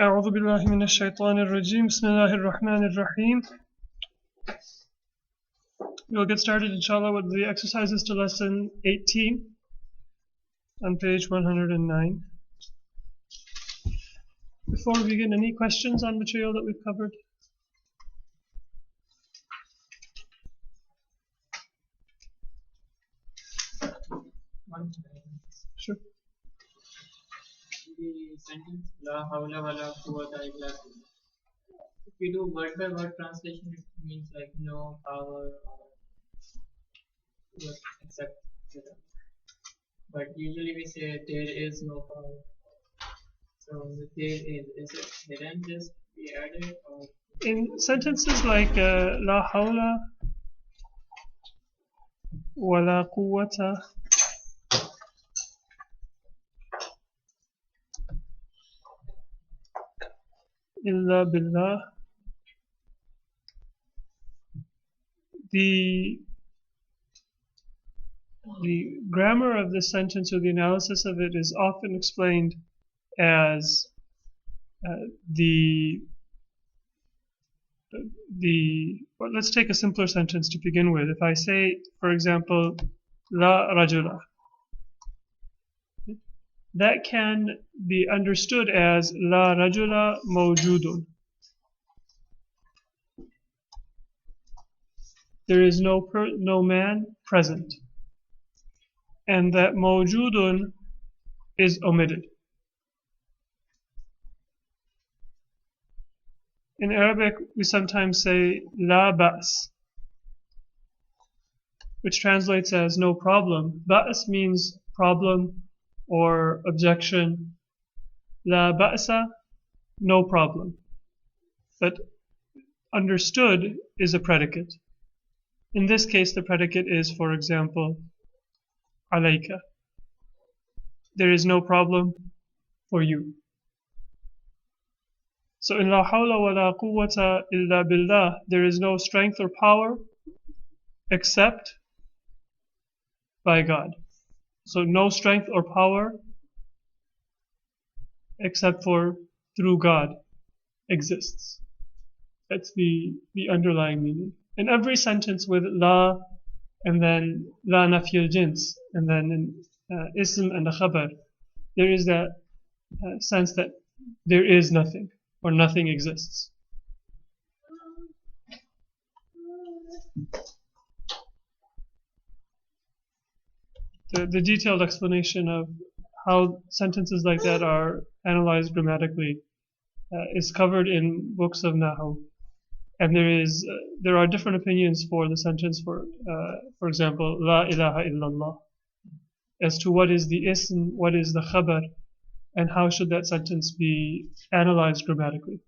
أعوذ بالله من الشيطان الرجيم. بسم الله الرحمن الرحيم. We'll get started inshallah with the exercises to lesson 18 on page 109. Before we begin, any questions on material that we've covered? Sure. The sentence La hawla wala quwwata illa billah. If we do word by word translation, it means like no power or except without. But usually we say there is no power. So there is it hidden, just we add it, or In sentences like La hawla wala quwwata illa billah, the grammar of this sentence or the analysis of it is often explained as well, let's take a simpler sentence to begin with. If I say, for example, La rajula, that can be understood as La rajula mawjudun. There is no man present. And that mawjudun is omitted. In Arabic, we sometimes say La ba's, which translates as no problem. Ba's means problem or objection. La ba'sa, no problem. But understood is a predicate. In this case, the predicate is, for example, alayka. There is no problem for you. So in La hawla wa la quwwata illa billah, there is no strength or power except by God. So no strength or power except for through God exists. That's the underlying meaning. In every sentence with la and then la nafyil jins and then in ism and the khabar, there is that sense that there is nothing or nothing exists. The detailed explanation of how sentences like that are analyzed grammatically is covered in books of Nahu. And there are different opinions for the sentence, for example, La ilaha illallah, as to what is the ism, what is the khabar, and how should that sentence be analyzed grammatically.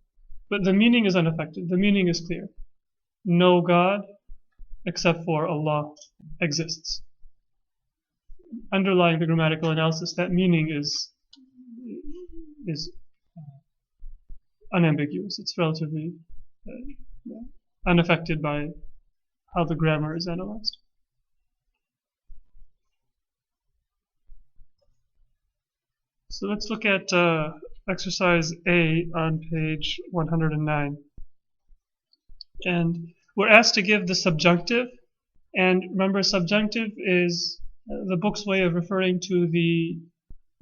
But the meaning is unaffected. The meaning is clear. No God except for Allah exists. Underlying the grammatical analysis, that meaning is unambiguous. It's relatively unaffected by how the grammar is analyzed. So let's look at exercise A on page 109. And we're asked to give the subjunctive. And remember, subjunctive is the book's way of referring to the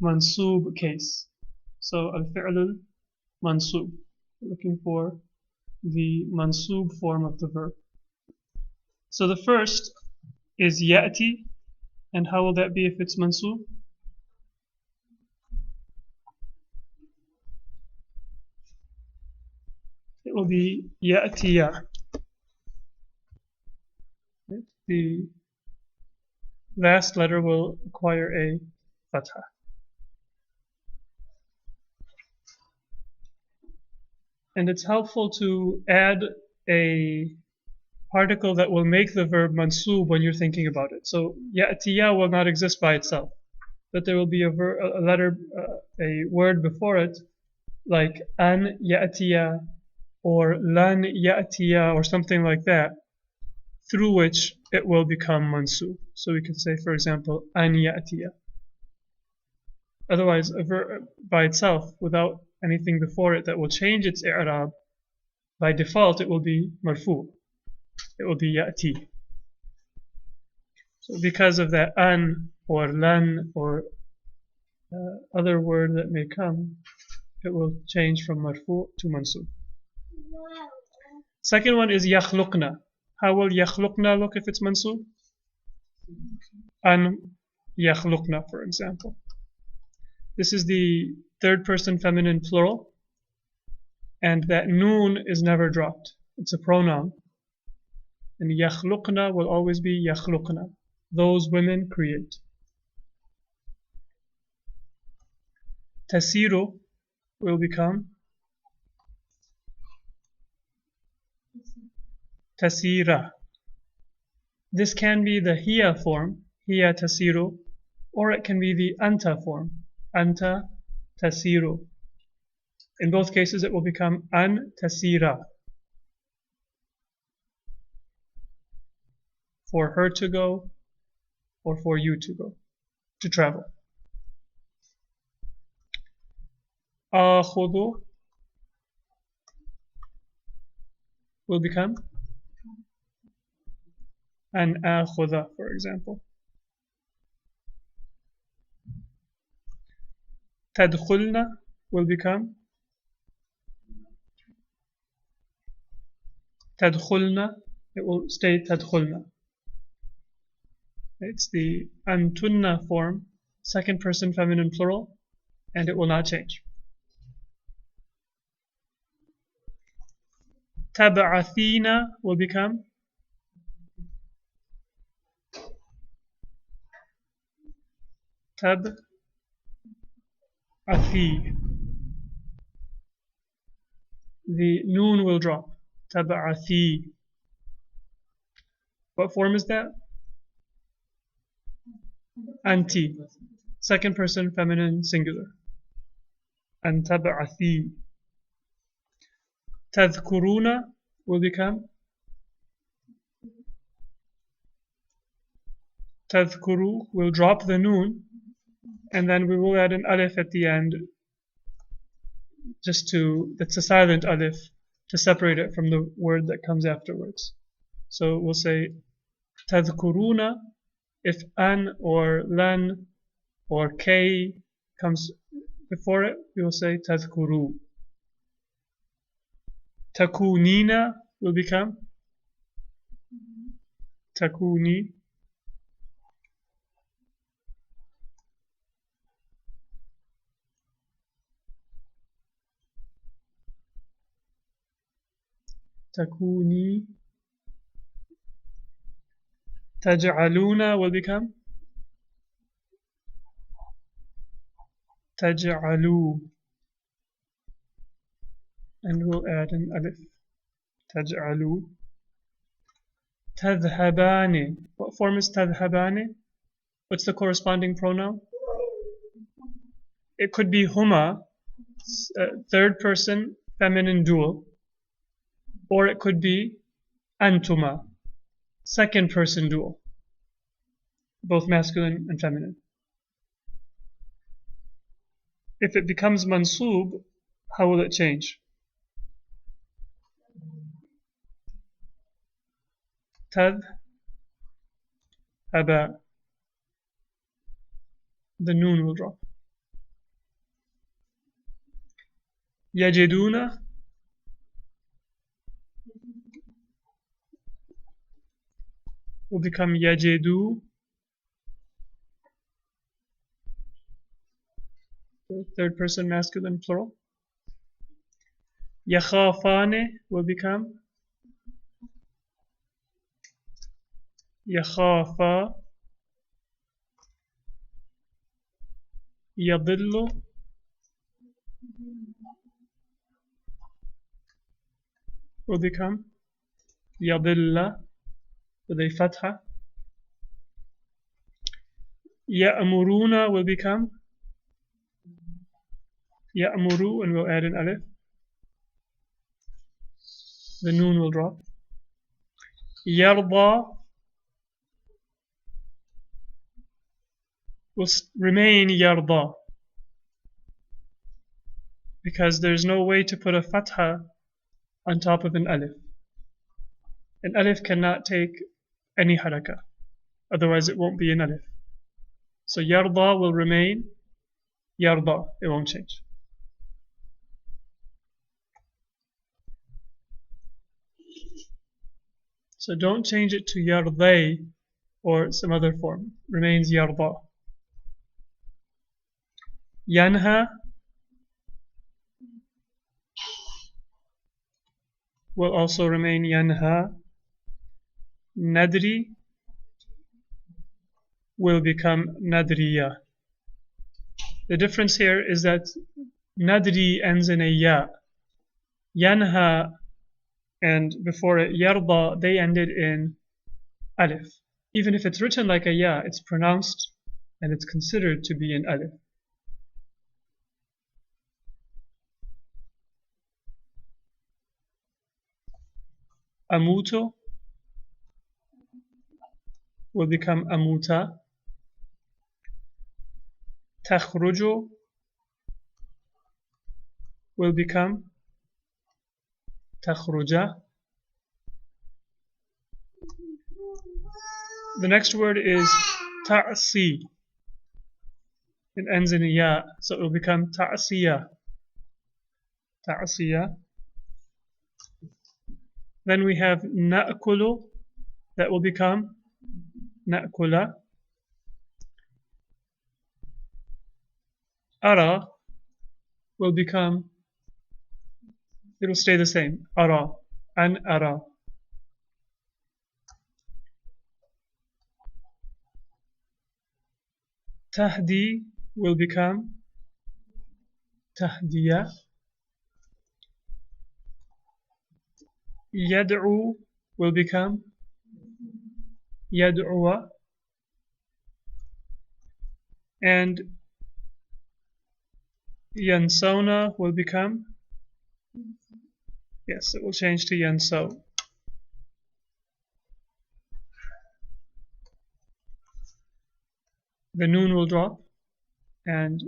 mansub case. So al-fi'l al-mansub. Looking for the mansub form of the verb. So the first is ya'ti. And how will that be if it's mansub? It will be ya'tiya. The last letter will acquire a fatha. And it's helpful to add a particle that will make the verb mansub when you're thinking about it. So ya'tiya will not exist by itself, but there will be a letter, a word before it, like an ya'tiya or lan ya'tiya or something like that, through which it will become mansub. So we could say, for example, an ya'tiya. Otherwise, a verb by itself, without anything before it that will change its i'rab, by default it will be marfu. It will be ya'ti. So because of that an or lan or other word that may come, it will change from marfu to mansub. Second one is yakhluqna. How will yakhluqna look if it's mansub? An yakhluqna, for example. This is the third person feminine plural, and that noon is never dropped. It's a pronoun. And yakhluqna will always be yakhluqna. Those women create. Tasiru will become tasira. This can be the hiya form, hiya tasiru, or it can be the anta form, anta tasiru. In both cases, it will become an tasira. For her to go, or for you to go, to travel. Akhudu will become an akhudha, for example. Tadkhulna will become tadkhulna. It will stay tadkhulna. It's the antunna form, second person feminine plural, and it will not change. Tab'athina will become tab'athi. The noon will drop. Tab'athi. What form is that? Anti. Second person feminine singular. An tab'athi. Tadhkuruna will become tadhkuru. Will drop the noon, and then we will add an alif at the end, that's a silent alif, to separate it from the word that comes afterwards. So we'll say tadhkuruna. If an or lan or k comes before it, we will say tadhkuru. Takunina will become takuni. Takuni. Taj'aluna will become taj'alu. And we'll add an alif. Taj'alu. Tadhhabani. What form is tadhhabani? What's the corresponding pronoun? It could be huma, third person feminine dual, or it could be antuma, second person dual, both masculine and feminine. If it becomes mansub, how will it change? Tadhhaba. The noon will drop. Yajiduna will become yajidu. Third person masculine plural. Yakhafane will become yakhafa. Yadillu will become يضل with a fatha. يأمرون will become يأمروا, and we'll add an alif. The noon will drop. يرضى will remain يرضى, because there's no way to put a fatha on top of an alif. An alif cannot take any haraka, otherwise it won't be an alif. So يرضى will remain يرضى, it won't change. So don't change it to يرضي or some other form. Remains يرضى. ينهى will also remain ينهى. ندري will become ندرية. The difference here is that ندري ends in a ya. ينهى and before it يرضى, they ended in alif. Even if it's written like a ya, it's pronounced and it's considered to be an alif. أموت will become أموتا. تخرج will become تخرج. The next word is تعصي. It ends in a ya, so it will become تعصية. تعصية. Then we have نأكل, that will become نأكل. أرى will become, it will stay the same, أرى, أن أرى. تهدي will become تهدية. يدعو will become يدعو. And ينسون will become, yes, it will change to ينسو. The noon will drop and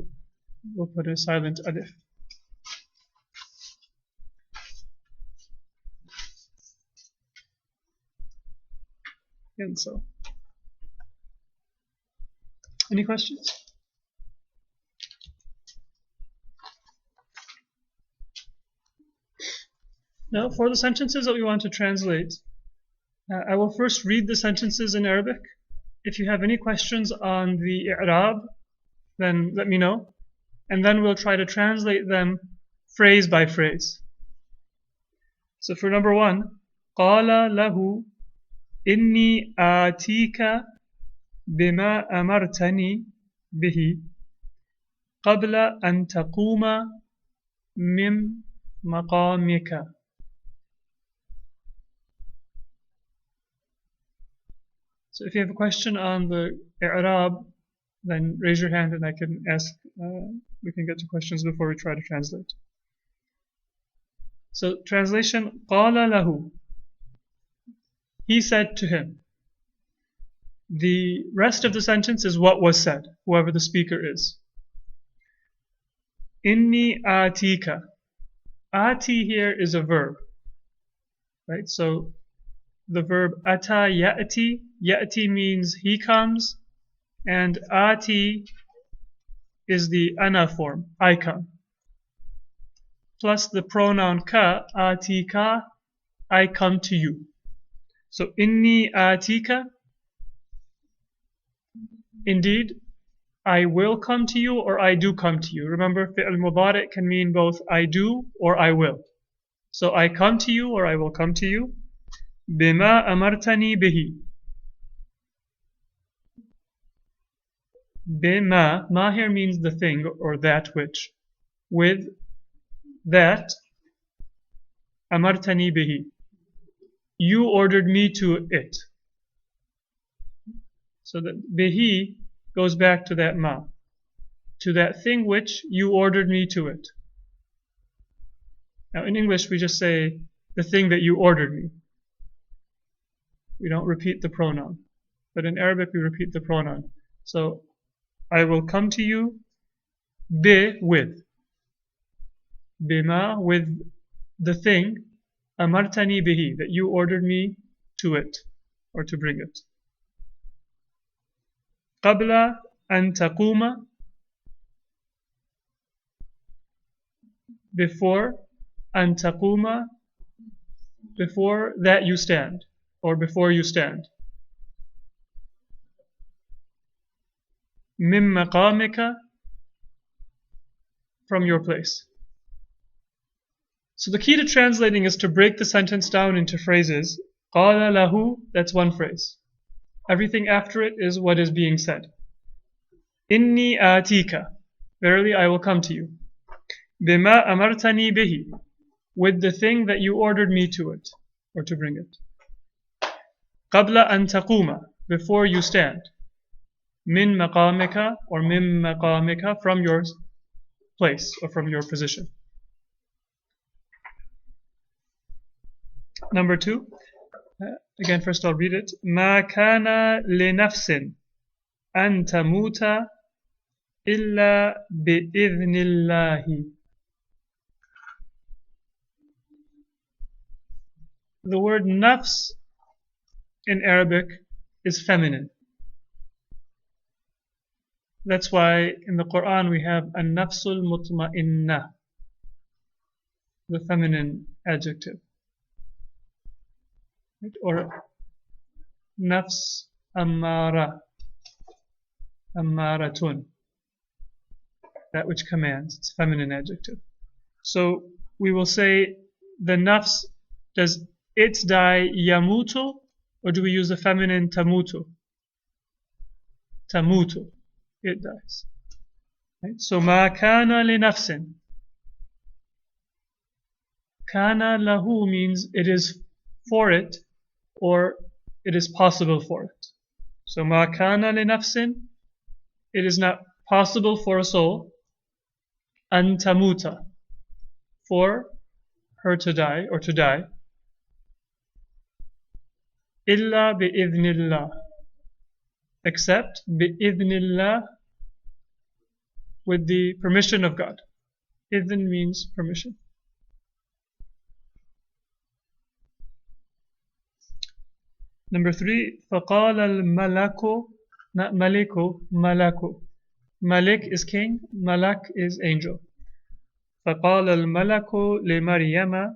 we'll put a silent alif. ينسو. Any questions? Now, for the sentences that we want to translate, I will first read the sentences in Arabic. If you have any questions on the i'rab, then let me know, and then we'll try to translate them phrase by phrase. So for number one, قال له إني آتيك بما أمرتني به قبل أن تقوم من مقامك. So if you have a question on the i'rab, then raise your hand and I can ask, we can get to questions before we try to translate. So translation, قال له, he said to him. The rest of the sentence is what was said, whoever the speaker is. Inni atika. Ati here is a verb, right? So the verb ata ya'ti. Ya'ti means he comes, and ati is the ana form, I come. Plus the pronoun ka, atika, I come to you. So inni atika, indeed, I will come to you or I do come to you. Remember, fi'l mudari' can mean both I do or I will. So I come to you or I will come to you. Bima amartani bihi. Bima, ma here means the thing or that which. With that, amartani bihi. you ordered me to it. So that bihi goes back to that ma, to that thing which you ordered me to it. Now in English we just say the thing that you ordered me. We don't repeat the pronoun. But in Arabic we repeat the pronoun. So I will come to you with. Bima, with the thing, amartani bihi, that you ordered me to it, or to bring it. Qabla an taquma, before, an taquma, before that you stand, or before you stand. Mim maqamika, from your place. So the key to translating is to break the sentence down into phrases. Qala lahu, that's one phrase. Everything after it is what is being said. Inni atika, verily I will come to you. Bima amartani bihi, with the thing that you ordered me to it, or to bring it. Qabla an taquma, before you stand. Min maqamika, or mim maqamika, from your place, or from your position. Number 2. Again, first I'll read it. Ma kana li nafsin an tamuta illa bi'idhnillahi. The word nafs in Arabic is feminine. That's why in the Quran we have an-nafsul mutma'innah, the feminine adjective. Or nafs ammara, ammaratun, that which commands. It's feminine adjective. So we will say the nafs, does it die yamutu, or do we use the feminine tamutu? Tamutu, it dies. Right? So ma kana li nafsin. Kana lahu means it is for it, or it is possible for it. So ma kana li nafsin, it is not possible for a soul, an tamuta, for her to die, or to die, illa bi'idhnillah, except bi'idhnillah, with the permission of God. Idhn means permission. Number 3, فَقَالَ الْمَلَكُ, not maliku, malaku. Malik is king, malak is angel. فَقَالَ الْمَلَكُ لِمَرْيَمَ.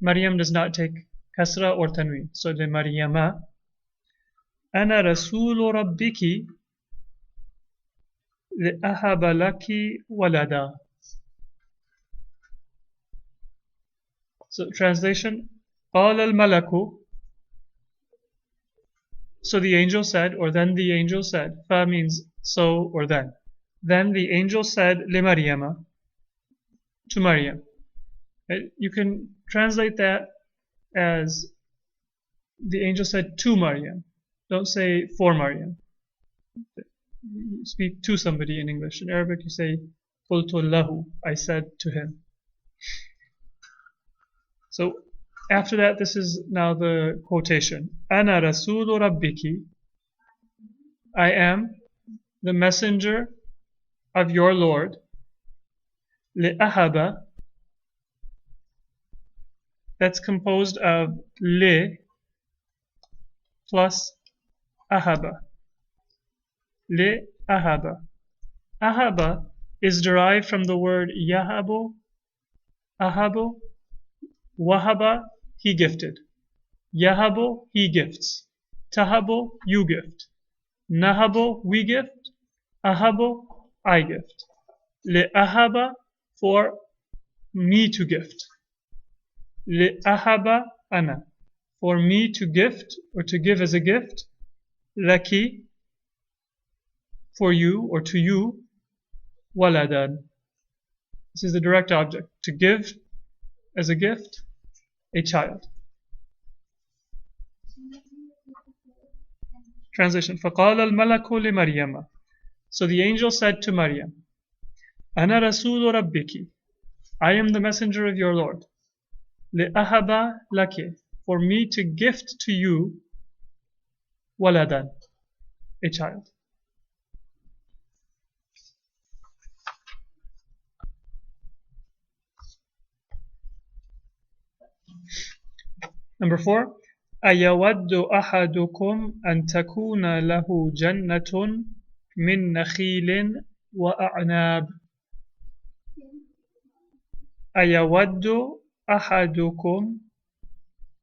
Maryam does not take kasra or tanween, so لِمَرْيَمَ. أَنَا رَسُولُ رَبِّكِ لِأَهَبَ لَكِ وَلَدًا. So translation, قَالَ الْمَلَكُ. So the angel said, or then the angel said. Fa means so or then. Then the angel said, لِمَرْيَمَ, to Maryam. You can translate that as the angel said to Maryam. Don't say for Maryam. You speak to somebody in English. In Arabic you say قُلْتُ لَهُ, I said to him. So after that, this is now the quotation. أَنَا رَسُولُ رَبِّكِ, I am the messenger of your Lord. لِأَهَبَ, that's composed of li plus ahaba. Li ahaba. Ahaba is derived from the word yahabu, ahabu, wahaba, he gifted. Yahabu, he gifts. Tahabu, you gift. Nahabu, we gift. Ahabu, I gift. Li ahaba, for me to gift. Li ahaba ana, for me to gift, or to give as a gift. Laki, for you, or to you. Waladan, this is the direct object. To give as a gift, a child. Translation. فقال الملك لمريم. So the angel said to Maryam, أنا رسول ربك. I am the messenger of your Lord. لأهب لك. For me to gift to you ولدا, a child. Number 4. أيود أحدكم أن تكون له جنة من نخيل وأعناب. أيود أحدكم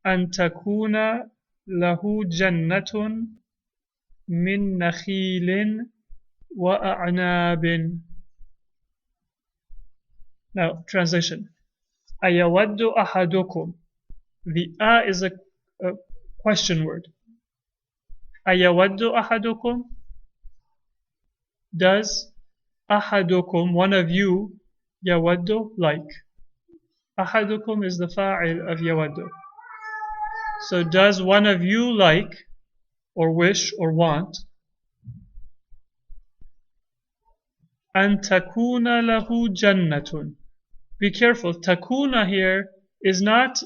أن تكون له جنة من نخيل وأعناب. Now, translation. أيود أحدكم. The is a question word. أيود أحدكم. Does أحدكم, one of you, يود, like. أحدكم is the fa'il of يود. So does one of you like, or wish, or want, أن تكون له جنة. Be careful, takuna here is not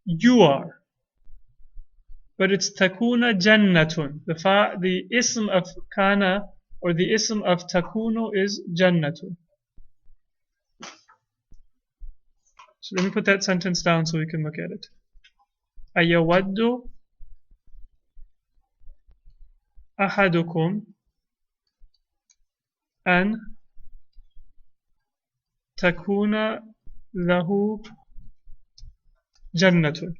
you are, but it's takuna jannatun. The ism of kana, or the ism of takunu, is jannatun. So let me put that sentence down so we can look at it. أيود أحدكم أن تكون له جنة.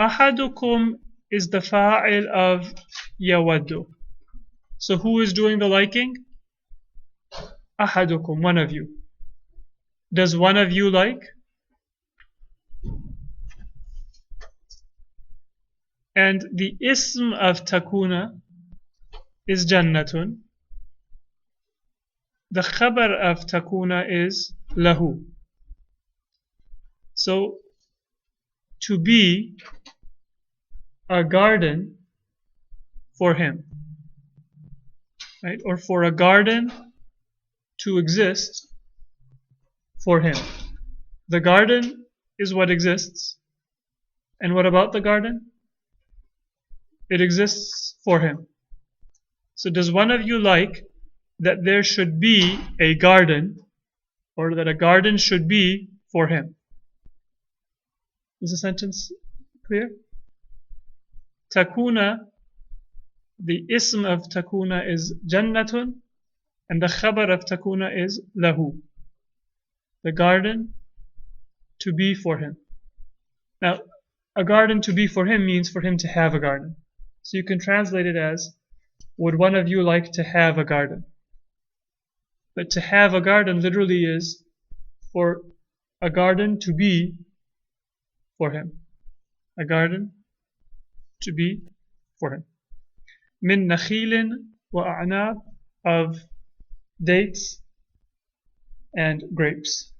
أحدكم is the fa'il of يود. So who is doing the liking? أحدكم, one of you. Does one of you like? And the ism of takuna is jannatun. The khabar of takuna is lahu. So to be a garden for him, right? Or for a garden to exist for him. The garden is what exists. And what about the garden? It exists for him. So does one of you like that there should be a garden, or that a garden should be for him? Is the sentence clear? Takuna, the ism of takuna is jannatun, and the khabar of takuna is lahu. The garden to be for him. Now, a garden to be for him means for him to have a garden. So you can translate it as, would one of you like to have a garden? But to have a garden literally is for a garden to be for him. A garden to be for him. Min nakhilin wa a'nab, of dates and grapes.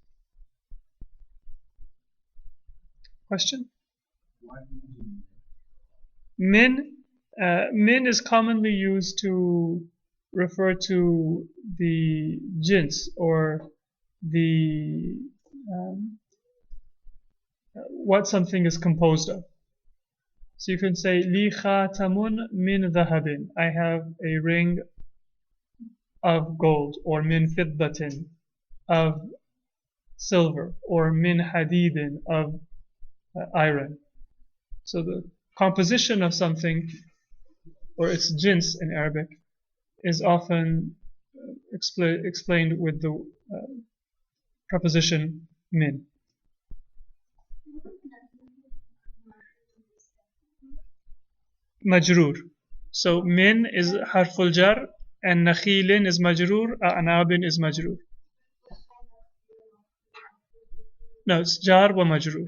Question? Min is commonly used to refer to the jins, or the what something is composed of. So you can say li khatamun min dhahabin. I have a ring of gold, or min fiddatin, of silver, or min hadidin, of iron. So the composition of something, or its jins in Arabic, is often explained with the preposition min. Majroor. So min is harful jar, and nakhilin is majroor, a'nabin is majroor. No, it's jar wa majroor.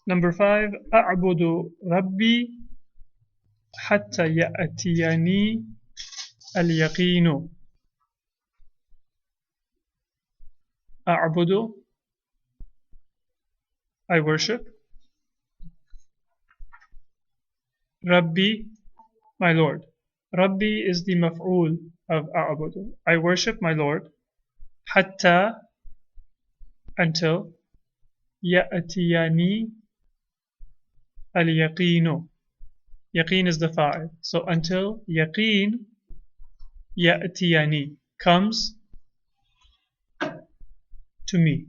Number 5, أعبد ربي حتى يأتيني اليقين. أعبد, I worship. Rabbi, my Lord. Rabbi is the maf'ul of أعبد. I worship my Lord. حتى, until. يأتيني اليقين. Yaqeen is the fa'il. So until yaqeen ya'tiyani comes to me.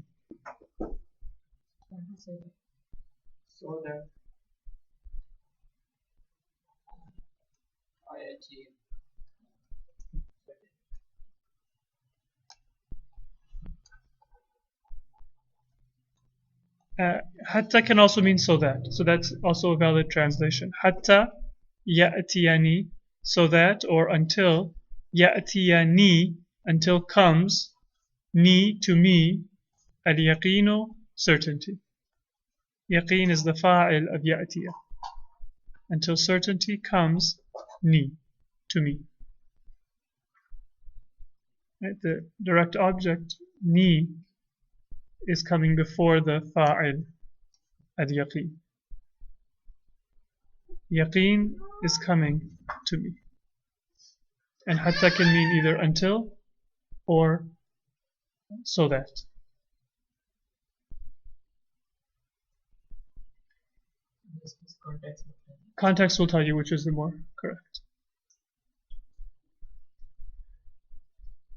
So that I achieve. Hatta can also mean so that. So that's also a valid translation. Hatta ya'tiyani, so that or until. Ya'tiyani, until comes. Ni, to me. Al-yaqinu, certainty. Yaqeen is the fa'il of ya'tiya. Until certainty comes ni, to me. Right? The direct object, ni, is coming before the fa'il, al-yaqeen. Yaqeen is coming to me. And hatta can mean either until or so that. This is context. Context will tell you which is the more correct.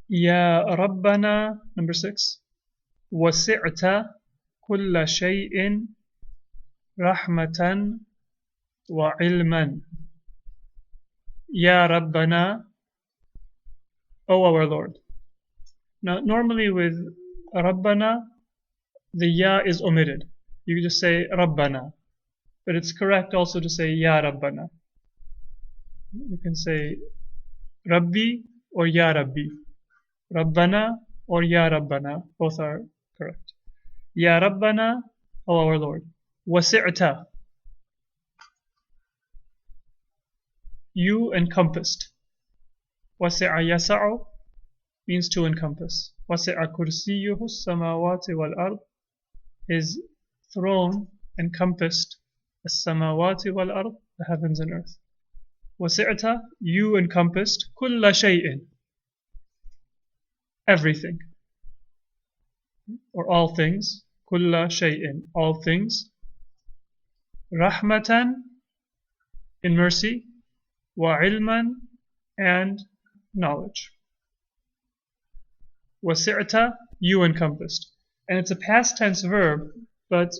Ya Rabbana, number 6. وسعت كل شيء رحمة وعلما. Ya Rabbana, O our Lord. Now, normally with Rabbana, the ya is omitted. You just say Rabbana. But it's correct also to say Ya Rabbana. You can say Rabbi or Ya Rabbi. Rabbana or Ya Rabbana. Both are correct. Ya Rabbana, O our Lord. Wasi'ta. You encompassed. Wasi'a yasa'u means to encompass. Wasi'a kursiyuhu samawati wal ard. His throne encompassed as-samawati wal ard, the heavens and earth. Wasi'ta, you encompassed kulla shay'in, everything, or all things. Kulla shay'in, all things. Rahmatan, in mercy. Wa ilman, and knowledge. Wasi'ta, you encompassed. And it's a past tense verb, but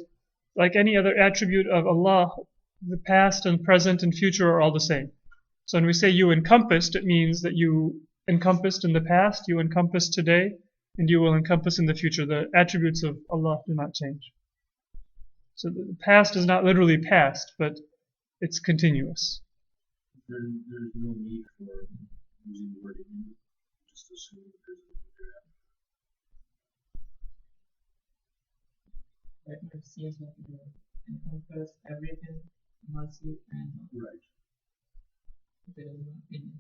like any other attribute of Allah, the past and present and future are all the same. So when we say you encompassed, it means that you encompassed in the past, you encompass today, and you will encompass in the future. The attributes of Allah do not change. So the past is not literally past, but it's continuous. There's no need for using the word in. Just assume that there's a That mercy is what we encompass everything, mercy and right. there is no in.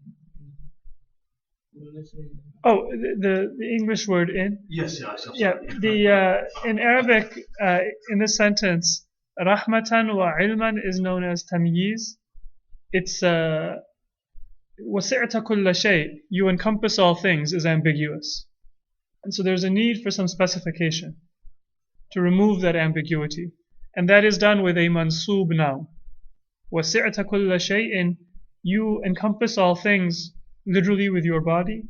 Oh, the English word in? Yes, yes. Yeah, in Arabic, in this sentence, rahmatan wa ilman is known as tamyiz. It's wasi'ta kulla shay, you encompass all things, is ambiguous. And so there's a need for some specification to remove that ambiguity. And that is done with a mansub noun. Wasi'ta kulla shay'in, you encompass all things literally with your body,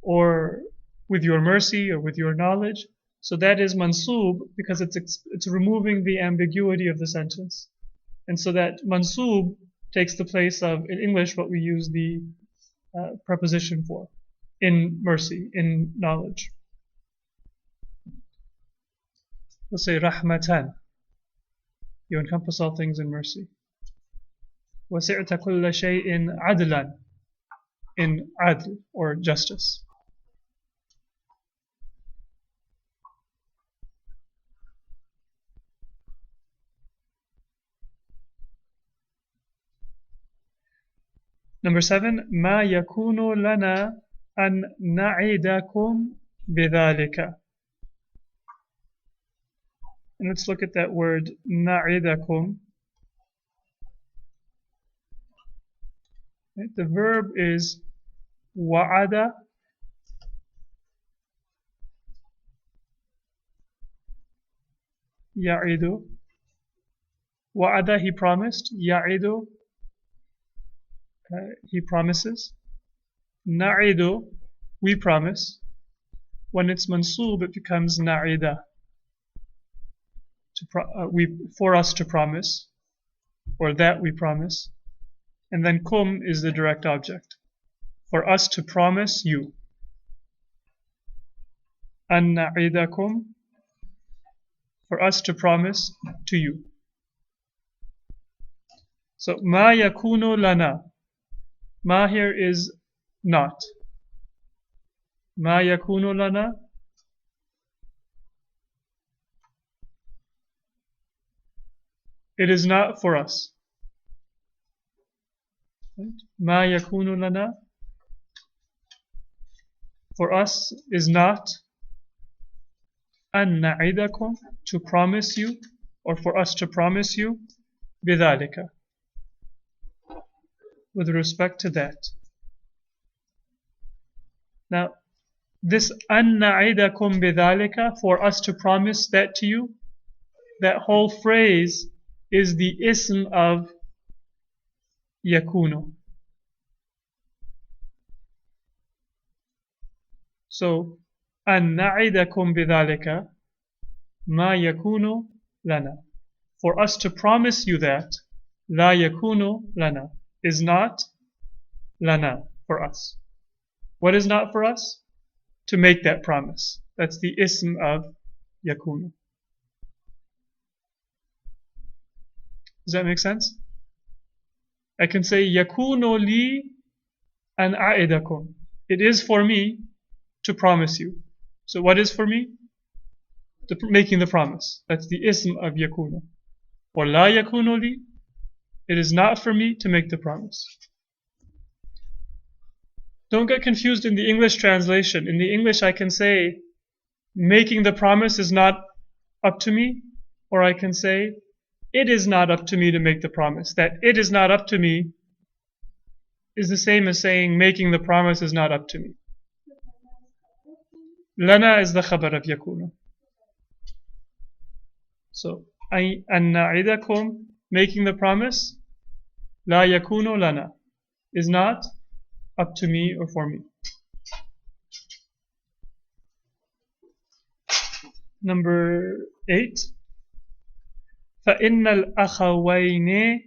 or with your mercy, or with your knowledge. So that is mansub because it's removing the ambiguity of the sentence. And so that mansub takes the place of, in English, what we use the preposition for, in mercy, in knowledge. We'll say rahmatan, you encompass all things in mercy. وَسِعْتَ كُلَّ شَيْءٍ عَدْلًا, in adl, or justice. Number 7, ما يكون لنا أن نعدكم بذلك. And let's look at that word نعدكم. Right? The verb is وعد يعد. وعد, he promised. يعد, he promises. نعد, we promise. When it's mansoob, it becomes na'ida, for us to promise, or that we promise. And then kum is the direct object, for us to promise you. An na'idakum, for us to promise to you. So ma yakunu lana. Ma here is not. Ma yakunu lana. It is not for us. Ma yakunu lana. For us is not. An na'idakum, to promise you, or for us to promise you. Bidhalika, with respect to that. Now, this an na'idakum bidhalika, for us to promise that to you, that whole phrase is the ism of yakunu. So, an na'idakum bidhalika, ma yakunu lana. For us to promise you that, la yakunu lana, is not lana, for us. What is not for us? To make that promise. That's the ism of yakunu. Does that make sense? I can say yakunu li an a'idakum. It is for me to promise you. So what is for me? Making the promise. That's the ism of yakunu. Or la yakunu li. It is not for me to make the promise. Don't get confused in the English translation. In the English I can say making the promise is not up to me, or I can say it is not up to me to make the promise. That it is not up to me is the same as saying making the promise is not up to me. Lana is the khabar of yakunu. So, an na'idakum, making the promise, la yakunu lana, is not up to me or for me. Number 8. فَإِنَّ الْأَخَوَيْنِ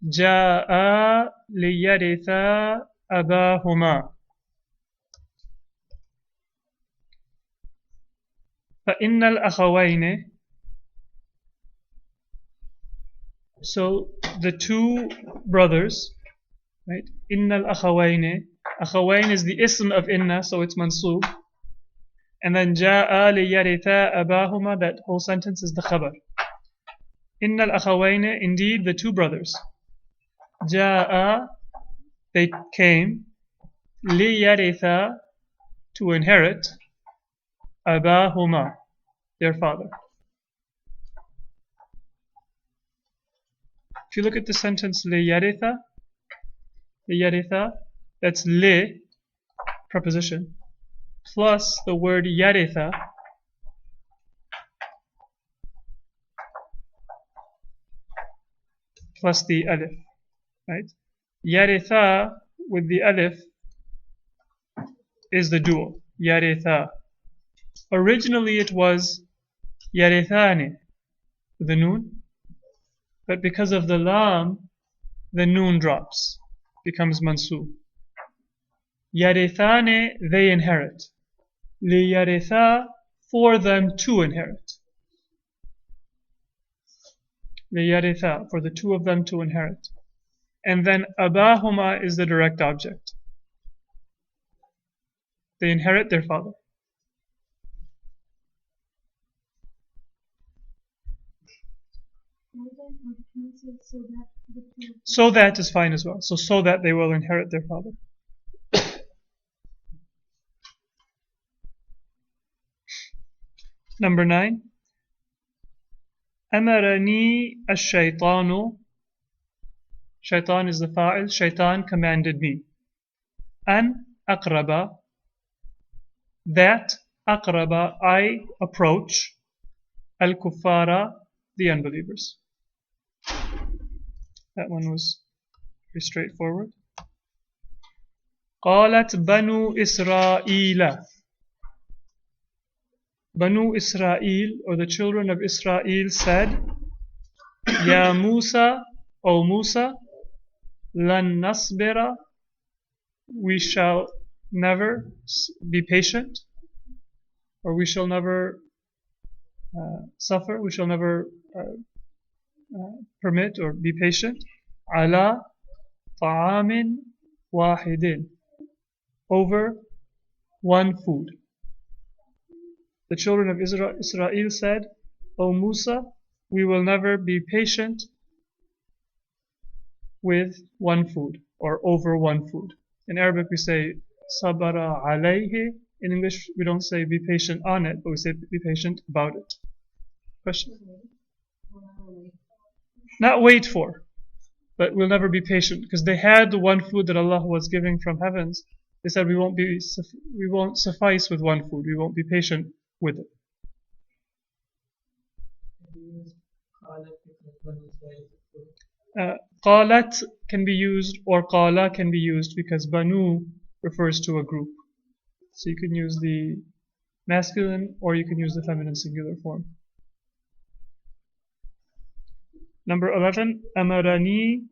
جَاءَا لِيَرِثَا أَبَاهُمَا. فَإِنَّ الْأَخَوَيْنِ. So the two brothers, right? Innal akhawayni. Akhawayn is the ism of inna, so it's mansoob. And then ja'a li yaritha abahuma, that whole sentence is the khabar. Innal akhawayni, indeed the two brothers. Ja'a, they came. Li yaritha, to inherit. Abahuma, their father. If you look at the sentence li yaritha, that's li, preposition, plus the word yaritha, plus the alif, right? Yaritha with the alif is the dual, yaritha. Originally it was yarithani, with the noon, but because of the lam, the noon drops, becomes mansoob. Yarithane, they inherit. Li yaritha, for them to inherit. Li yaritha, for the two of them to inherit. And then abahuma is the direct object. They inherit their father. So that is fine as well. So that they will inherit their father. Number 9. أمرني الشيطان. Shaitan is the fa'il. Shaitan commanded me. An aqraba. That aqraba, I approach. Al-kuffara, the unbelievers. That one was pretty straightforward. قالت بنو إسرائيل. Banu Israel, or the children of Israel, said, Ya Musa, O Musa, lan nasbira, we shall never be patient, or we shall never suffer, we shall never permit or be patient, ala ta'amin wahidin, over one food. The children of Israel said, O Musa, we will never be patient with one food or over one food. In Arabic we say sabara alayhi. In English we don't say be patient on it, but we say be patient about it. Question? Not wait for, but we'll never be patient because they had the one food that Allah was giving from heavens. They said we won't suffice with one food. We won't be patient with it. Qalat can be used, or qala can be used because banu refers to a group. So you can use the masculine or you can use the feminine singular form. Number 11. Amarani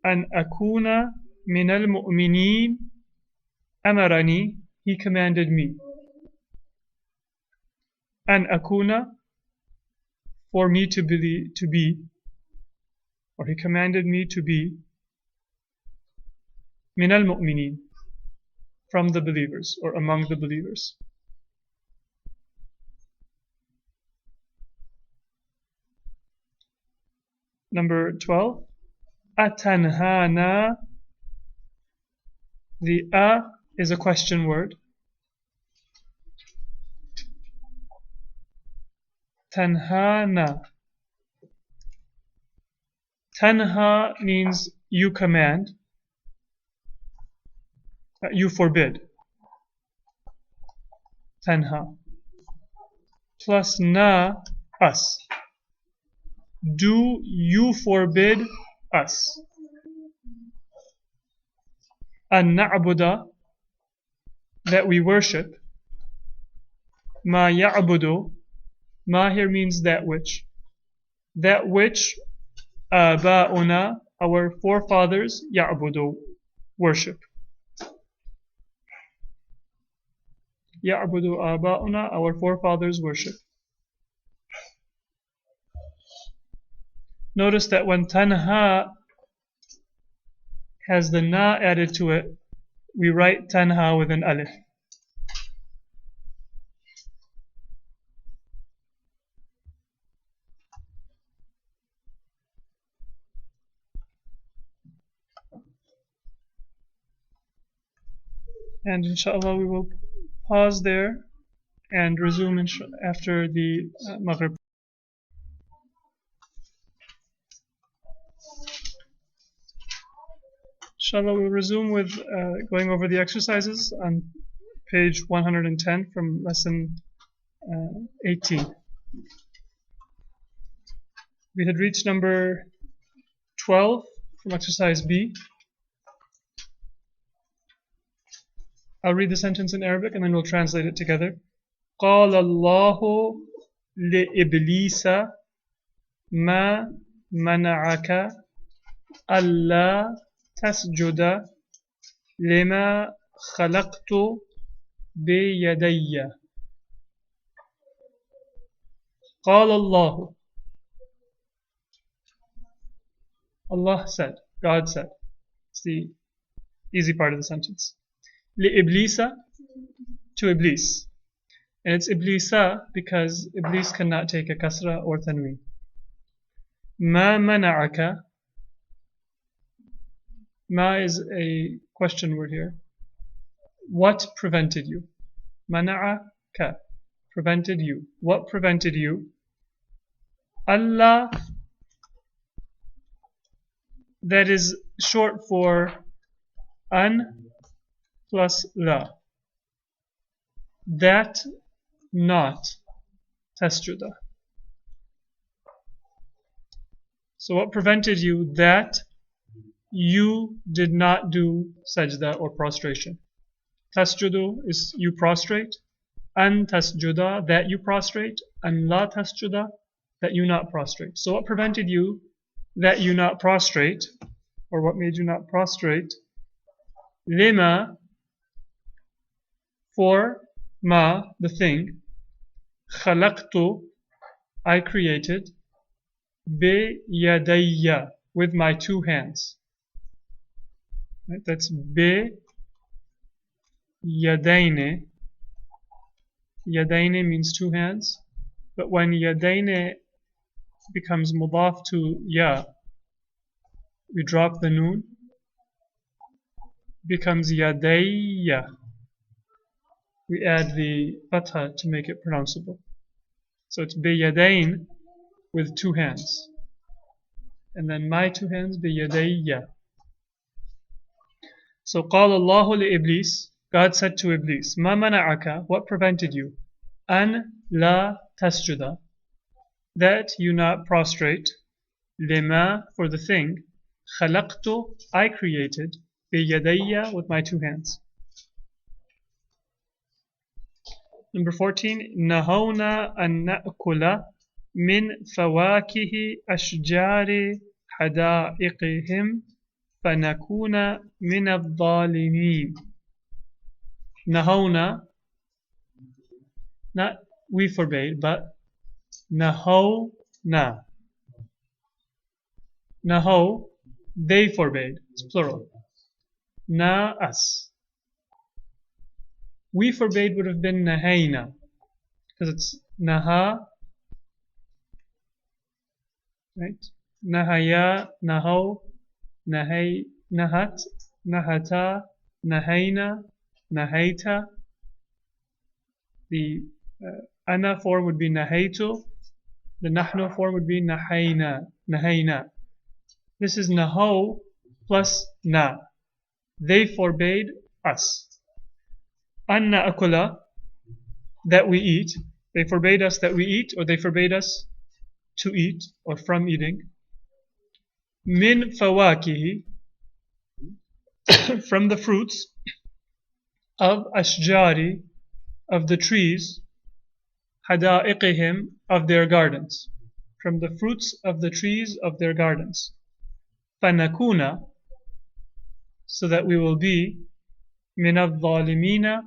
an akuna min al-mu'minin. Amarani, he commanded me. An akuna, for me to be, or he commanded me to be, min al-mu'minin, from the believers or among the believers. Number 12. Atanhana. The a is a question word. Tanhana. Tanha means you command, you forbid. Tanha. Plus na, us. Do you forbid us? An na'buda, that we worship. Ma ya'budu. Ma here means that which. That which aba'una, our forefathers, ya'budu, worship. Ya'budu aba'una, our forefathers worship. Notice that when tanha has the na added to it, we write tanha with an alif. And inshallah we will pause there and resume after the Maghrib. Inshallah we'll resume with going over the exercises on page 110 from lesson 18. We had reached number 12 from exercise B. I'll read the sentence in Arabic and then we'll translate it together. قال الله لإبليس ما منعك ألا تسجد لما خلقت بيدي. قال الله. Allah said, God said. It's the easy part of the sentence. لإبليس, to Iblis. And it's Iblisa because Iblis cannot take a kasra or tanween. ما منعك. Ma is a question word here. What prevented you? Mana'aka. Prevented you. What prevented you? Allah, that is short for an plus la. That not tasjuda. So what prevented you? That you did not do sajda or prostration. Tasjudu is you prostrate. An tasjuda, that you prostrate. An la tasjuda, that you not prostrate. So what prevented you that you not prostrate? Or what made you not prostrate? Lima, for ma, the thing. Khalaqtu, I created. Bi yadayya, with my two hands. Right? That's bi yadayne. Yadayne means two hands. But when yadayne becomes mudaf to ya, we drop the noon. Becomes yadayya. We add the fatha to make it pronounceable. So it's biyadain with two hands. And then my two hands biyadayya. So قال الله لإبليس, God said to Iblis, ما منعك, what prevented you? أن لا تسجد, that you not prostrate. لما, for the thing. خلقت, I created. بيديّ, with my two hands. Number 14. نهونا أن نأكل من فواكه أشجار حدائقهم فنكون من الظالمين. نهونا, not we forbade, but نهونا. Naho, they forbade. It's plural. Na, us. We forbade would have been nahayna, because it's naha, right? Nahaya, naho, nahay, nahat, nahata, nahayna, nahayta. The ana form would be nahaytu. The nahnu form would be nahayna, nahayna. This is naho plus na. They forbade us. Anna akula, that we eat. They forbade us that we eat, or they forbade us to eat, or from eating. Min fawakihi, from the fruits of ashjari, of the trees. Hada'iqihim, of their gardens. From the fruits of the trees of their gardens. Fanakuna, so that we will be min al-zalimina,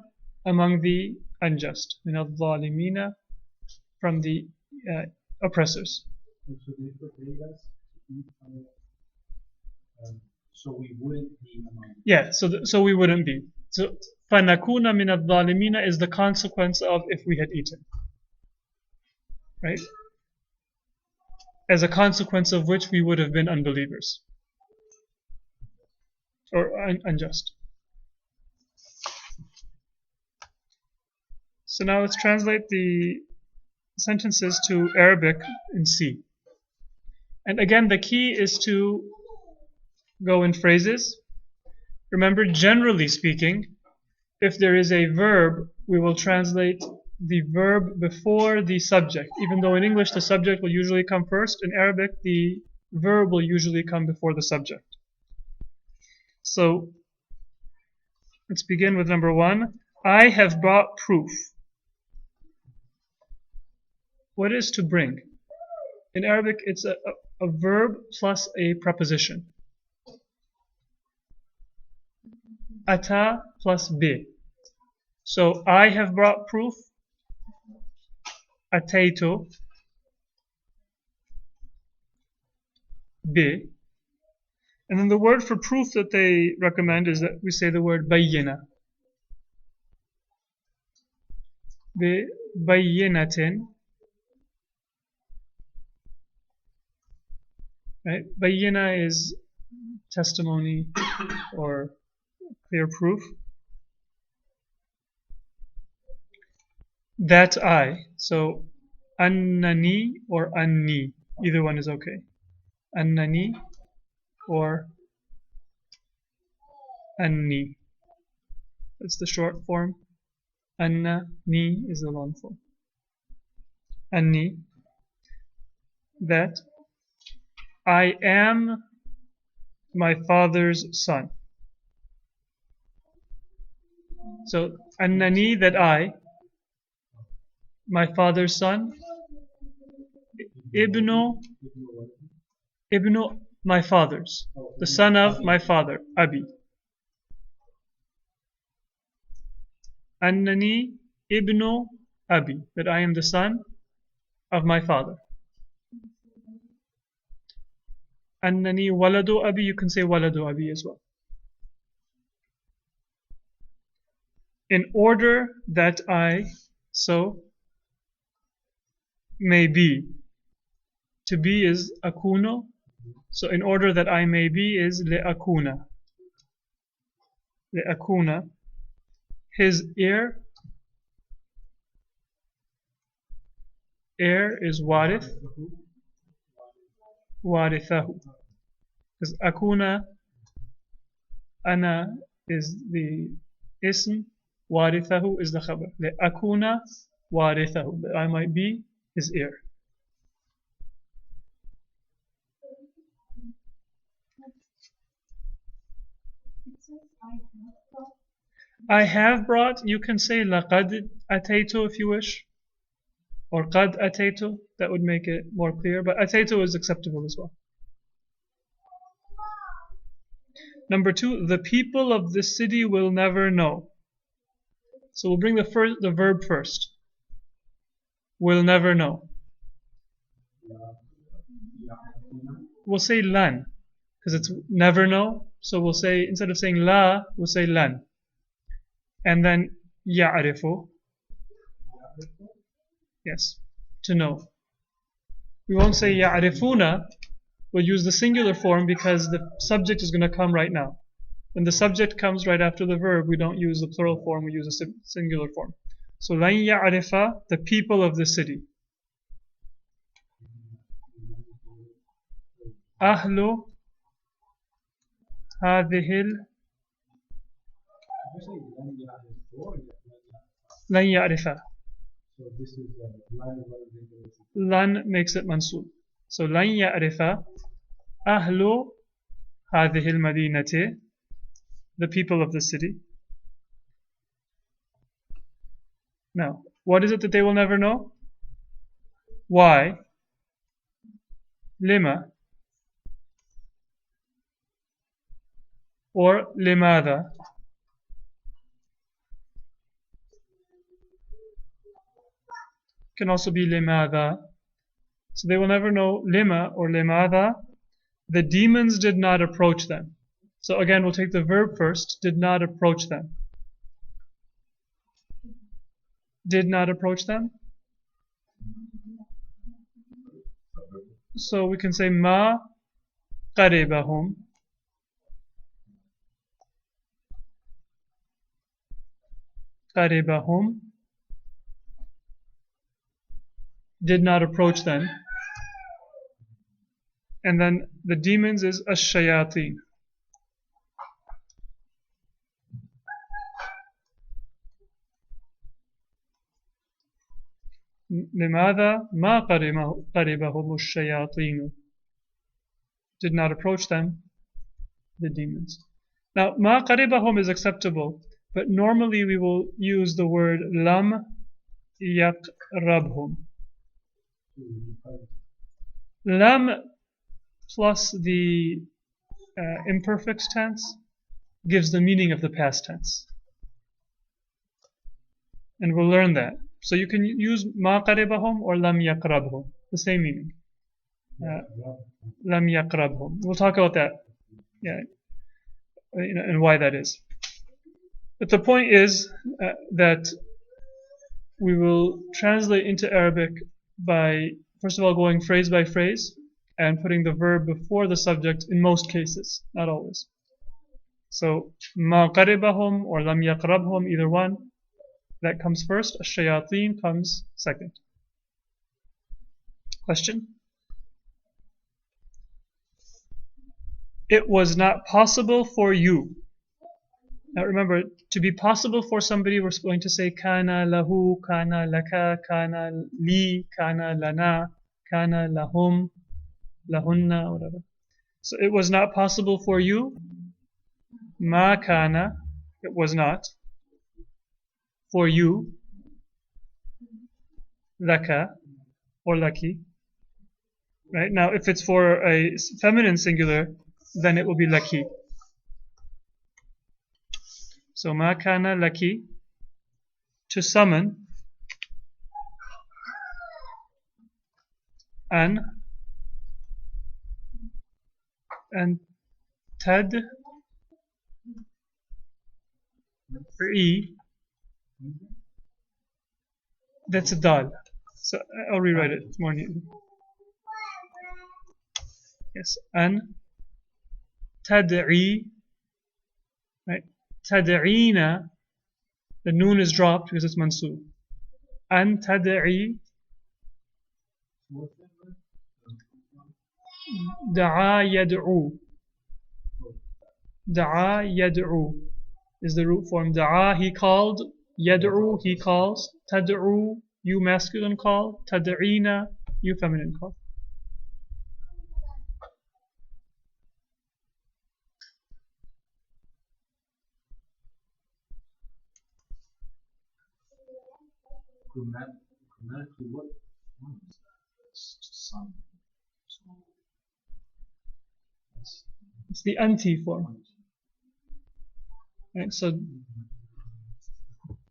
among the unjust. Min al-zalimina, from the oppressors. So they forbade us to eat so we wouldn't be among. Yeah, so we wouldn't be. So fanakuna min al-zalimina is the consequence of if we had eaten. Right? As a consequence of which we would have been unbelievers. Or unjust. So now let's translate the sentences to Arabic in C. And again, the key is to go in phrases. Remember, generally speaking, if there is a verb, we will translate the verb before the subject. Even though in English the subject will usually come first, in Arabic the verb will usually come before the subject. So let's begin with number 1. I have brought proof. What is to bring? In Arabic, it's a verb plus a preposition. Ata plus bi. So I have brought proof. Ataitu bi. And then the word for proof that they recommend is that we say the word bayyina. Bi bayyinatin. Right? Bayyina is testimony or clear proof. That I. So annani or anni. Either one is okay. Annani or anni. That's the short form. Anna, ni is the long form. Anni. That I am my father's son. So annani, that I, my father's son. Ibnu, my father's, the son of my father, Abi. Annani ibnu Abi, that I am the son of my father. Annani waladu Abi, you can say waladu Abi as well. In order that I so may be. To be is akuno. So in order that I may be is le'akuna. Le'akuna. His heir. Heir is warith. Warithahu. Because akuna, ana is the ism. Warithahu is the khabar. Le'akuna warithahu. That I might be his heir. I have brought, you can say laqad ataytu if you wish, or qad ataytu, that would make it more clear, but ataytu is acceptable as well. Number 2, the people of the city will never know. So we'll bring the verb first. Will never know. We'll say lan, because it's never know. So we'll say, instead of saying la, we'll say lan. And then ya'rifu. Yes, to know. We won't say ya'rifuna. We'll use the singular form because the subject is going to come right now. When the subject comes right after the verb, we don't use the plural form, we use a singular form. So lan ya'rifa, the people of the city. Ahlu hadhil lan ya'rifa. So this is Lan makes it mansub. So lan ya'rifa ahlu hadhil madinati, the people of the city. Now, what is it that they will never know? Why? Lima. Or limada. Can also be limada. So they will never know lima or limada. The demons did not approach them. So again, we'll take the verb first. Did not approach them. Did not approach them. So we can say ma qaribahum. Qaribahum. Did not approach them. And then the demons is ash-shayateen. لماذا ما قربهم الشياطين? Did not approach them, the demons. Now, ma qaribahum is acceptable, but normally we will use the word lam yaqrabhum. Lam plus the imperfect tense gives the meaning of the past tense. And we'll learn that. So you can use ma qaribahum or lam yaqrabhum, the same meaning. Lam yaqrabhum. We'll talk about that, yeah, and why that is. But the point is that we will translate into Arabic by, first of all, going phrase by phrase, and putting the verb before the subject in most cases, not always. So ما قربهم or لم يقربهم, either one, that comes first. الشياطين comes second. Question? It was not possible for you. Now remember, to be possible for somebody, we're going to say kana lahu, kana laka, kana li, kana lana, kana lahum, lahunna, whatever. So it was not possible for you. Ma kana, it was not. For you. Laka, or laki. Right? Now if it's for a feminine singular, then it will be laki. So ma kana laki, to summon, and tad'i, that's a dal. So I'll rewrite it more neatly. Yes, an tad'i, right? Tad'ina, the noon is dropped because it's mansub. An tad'i, da'a yad'u. Da'a yad'u is the root form. Da'a, he called. Yad'u, he calls. Tad'u, you masculine call. Tad'ina, you feminine call. Grammatically, what form is that? It's just some. It's the anti form. Right, so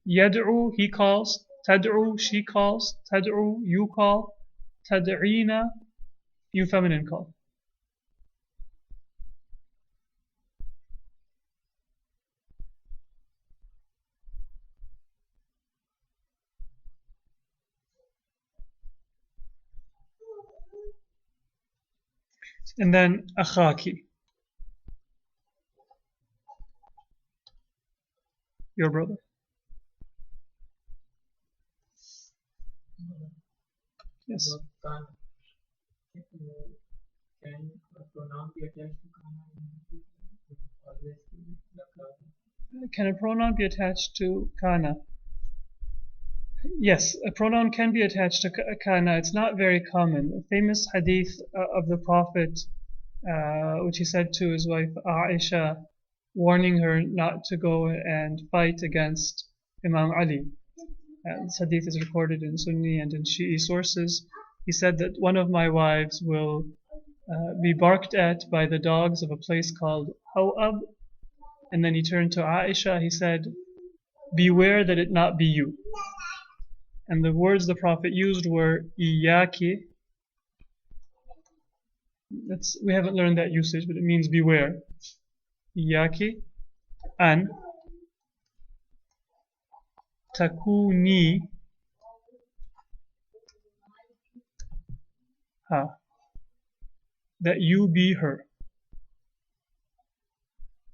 yad'u, he calls. Tad'u, she calls. Tad'u, you call. Tad'ina, you feminine call. And then akhaki, your brother. Yes. Can a pronoun be attached to kana? Always be laka. Can a pronoun be attached to kana? Yes, a pronoun can be attached to kana. It's not very common. A famous hadith of the Prophet, which he said to his wife Aisha, warning her not to go and fight against Imam Ali. This hadith is recorded in Sunni and in Shi'i sources. He said that one of my wives will be barked at by the dogs of a place called Hawab. And then he turned to Aisha, he said, beware that it not be you. And the words the Prophet used were iyaki. We haven't learned that usage, but it means beware. Iyaki. An takuni ha. That you be her.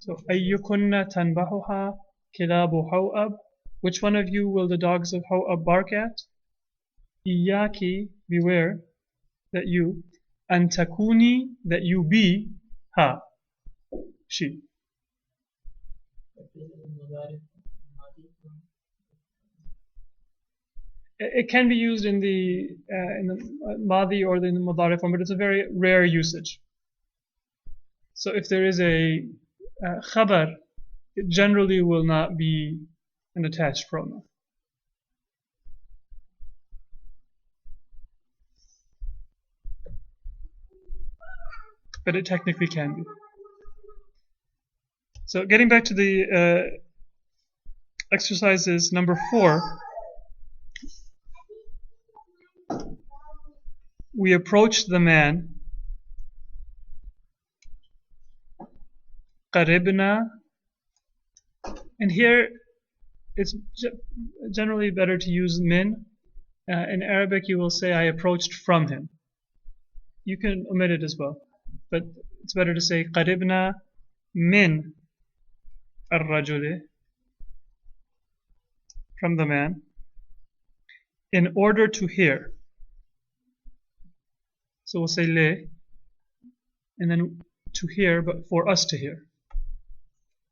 So ayyukunna tanbahuha kilabu hawab. Which one of you will the dogs of Hawab bark at? Iyaki, beware, that you. And takuni, that you be, ha, she. It can be used in the Madi or in the Mudari form, but it's a very rare usage. So if there is a khabar, it generally will not be an attached pronoun. But it technically can be. So getting back to the exercises number 4, we approached the man. Qaribna. And here it's generally better to use min. In Arabic you will say I approached from him. you can omit it as well. But it's better to say قربنا من الرجل, from the man, in order to hear. So we'll say le, and then to hear, but for us to hear.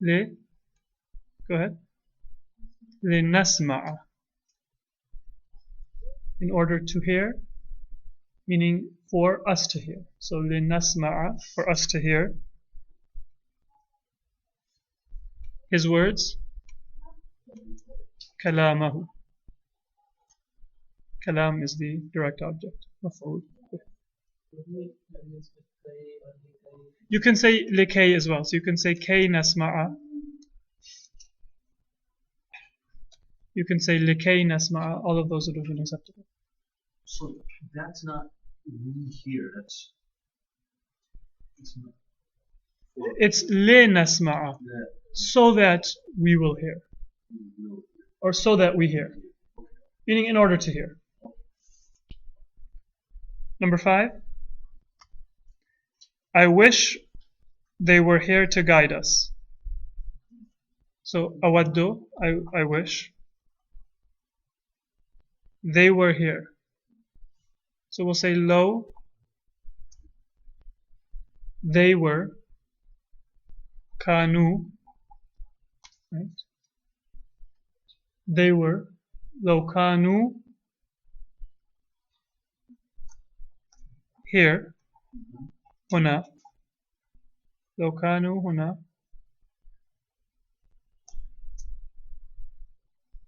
Le, go ahead. لنسمع, in order to hear, meaning for us to hear. So لنسمع, for us to hear. His words, كلامه. Kalam is the direct object. مفعول. You can say لكي as well. So you can say كي نسمع. You can say لكي نسمع. All of those would have been acceptable. So that's not we here. It's not. It's لنسمع, That so that we will hear, we will. or so that we hear, meaning in order to hear. Number 5. I wish they were here to guide us. So أود, I wish. They were here. So we'll say لو they were كانوا, right? They were لو كانوا here هنا, لو كانوا هنا,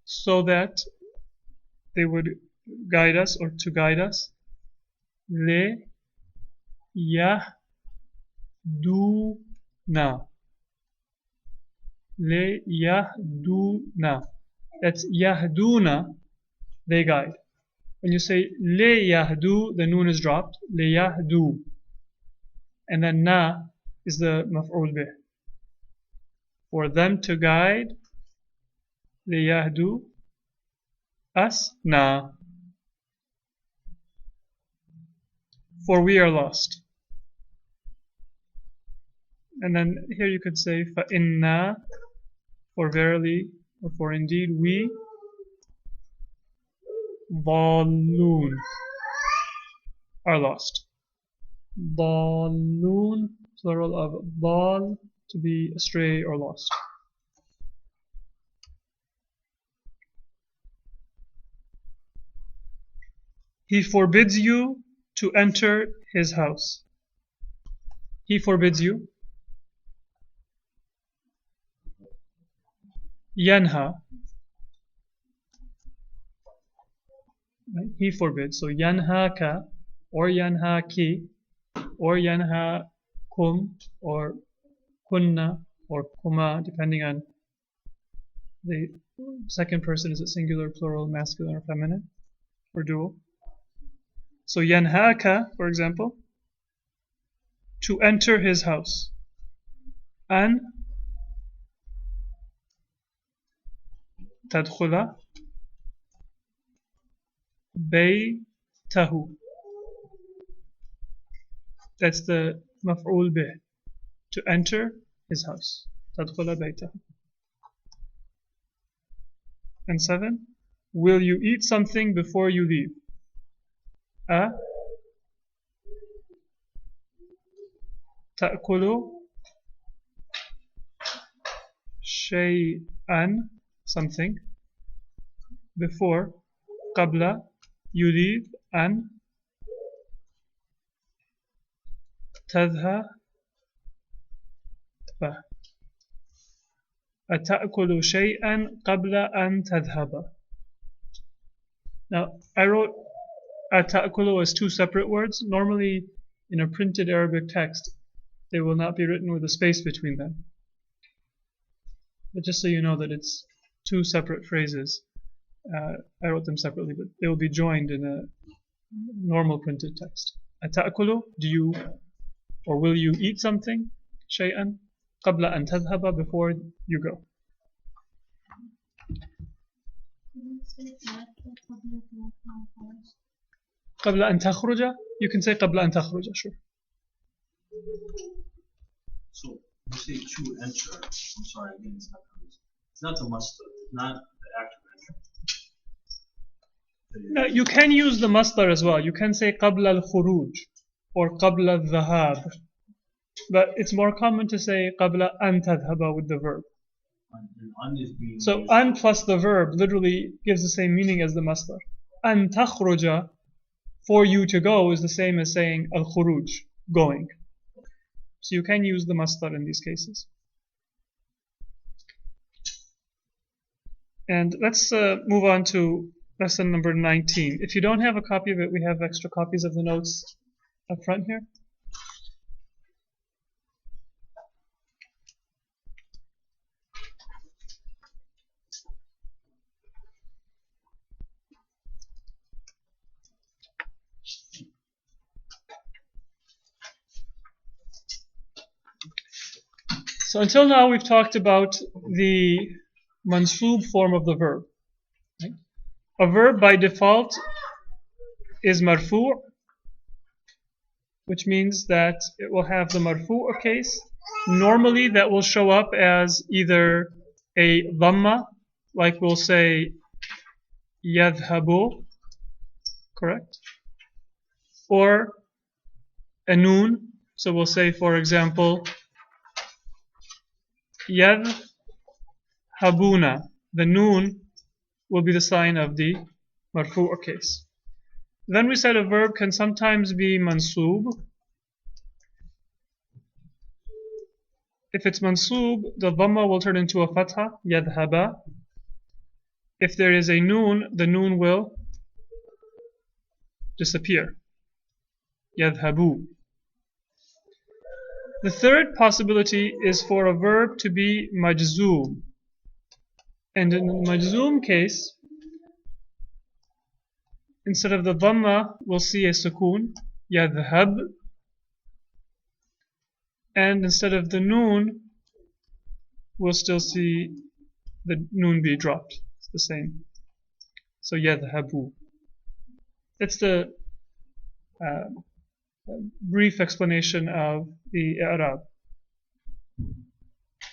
so that they would guide us or to guide us. ليهدونا. ليهدونا. That's يهدونا, they guide. When you say ليهدو, the noon is dropped. ليهدو. And then na is the مفعول به. For them to guide. ليهدو us na. For we are lost. And then here you could say فَإِنَّا, for verily, or for indeed we, ضَالُّونَ, are lost. ضَالُّونَ, plural of ضَال, to be astray or lost. He forbids you to enter his house. He forbids you. Yanha. Right? He forbids. So yanhaka, or yanhaki, or yanhakum, or kunna, or kuma, depending on the second person. Is it singular, plural, masculine, or feminine, or dual? So yanhaka, for example, to enter his house. An تدخل بيته. That's the مفعول به. To enter his house. تدخل بيته. And 7. Will you eat something before you leave? تأكل شيئا, something, before, قبل, يريد, أن تذهب. أتأكل شيئا قبل أن تذهب. Now, I wrote أتأكل as 2 separate words. Normally, in a printed Arabic text, they will not be written with a space between them. But just so you know that it's 2 separate phrases, I wrote them separately, but they will be joined in a normal printed text. أتأكل, do you or will you eat something? شيئا قبل أن تذهب, before you go. قبل أن تخرج. You can say قبل أن تخرج, sure. So you say to enter. I'm sorry, again, it's not the masdar, not the act of entering. No, you can use the masdar as well. You can say قبل الخروج or قبل الذهاب. But it's more common to say قبل أن تذهب with the verb. And an is being So used an plus the verb literally gives the same meaning as the masdar. أن تخرج, for you to go, is the same as saying al-khuruj, going. So you can use the masdar in these cases. And let's move on to lesson number 19. If you don't have a copy of it, we have extra copies of the notes up front here. So until now we've talked about the mansoob form of the verb. Right? A verb by default is marfu', which means that it will have the marfu' case. Normally that will show up as either a dhamma, like we'll say yadhabu, correct? Or a noon, so we'll say, for example, yadhabuna. The noon will be the sign of the marfu' case. Then we said a verb can sometimes be mansoob. If it's mansoob, the dhamma will turn into a fatha, yadhaba. If there is a noon, the noon will disappear, yadhabu. The third possibility is for a verb to be majzoom. And in the majzoom case, instead of the dhamma, we'll see a sukoon, yadhhab. And instead of the noon, we'll still see the noon be dropped. It's the same. So yadhhabu. That's the brief explanation of the i'rab.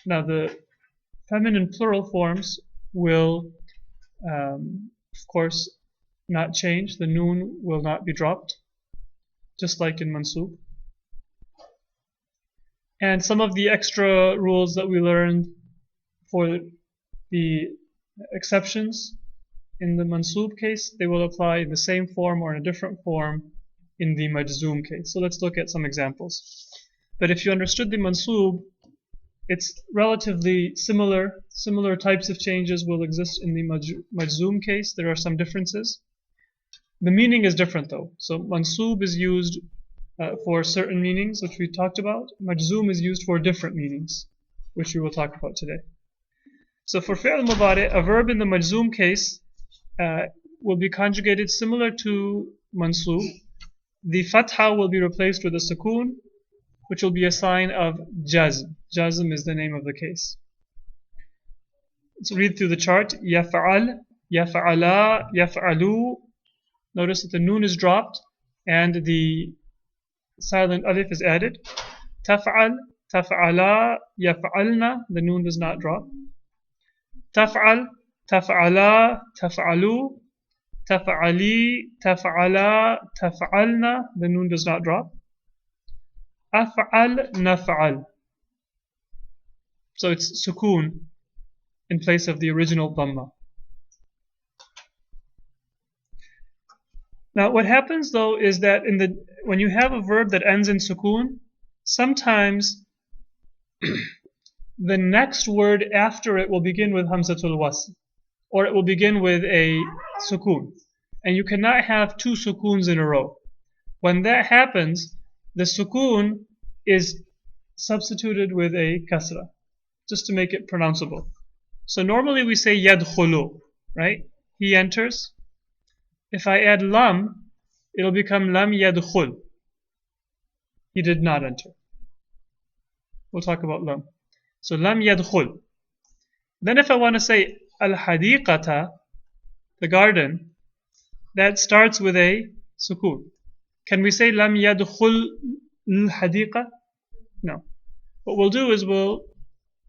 Now the feminine plural forms will, of course, not change. The noon will not be dropped, just like in mansoob. And some of the extra rules that we learned for the exceptions in the mansoob case, they will apply in the same form or in a different form in the majzoom case. So let's look at some examples. But if you understood the mansoob, it's relatively similar. Similar types of changes will exist in the majzoom case. There are some differences. The meaning is different though. So mansoob is used for certain meanings, which we talked about. Majzoom is used for different meanings, which we will talk about today. So for fi'l mudari', a verb in the majzoom case will be conjugated similar to mansoob. The fatha will be replaced with a sukoon, which will be a sign of jazm. Jazm is the name of the case. Let's read through the chart. Yaf'al, yaf'ala, yaf'alu. Notice that the noon is dropped and the silent alif is added. Taf'al, taf'ala, yaf'alna. The noon does not drop. Taf'al, taf'ala, taf'alu. Taf'ali, taf'ala, taf'alna. The noon does not drop. Af'al, naf'al. So it's sukoon in place of the original dhamma. Now what happens though is that when you have a verb that ends in sukoon, sometimes the next word after it will begin with hamzatul wasl, or it will begin with a sukoon. And you cannot have two sukoons in a row. When that happens, the sukoon is substituted with a kasra, just to make it pronounceable. So normally we say yadkhulu, right? He enters. If I add lam, it'll become lam yadkhul. He did not enter. We'll talk about lam. So lam yadkhul. Then if I want to say al-hadiqata, the garden, that starts with a Sukun. Can we say لم يدخل الحديقة? No. What we'll do is we'll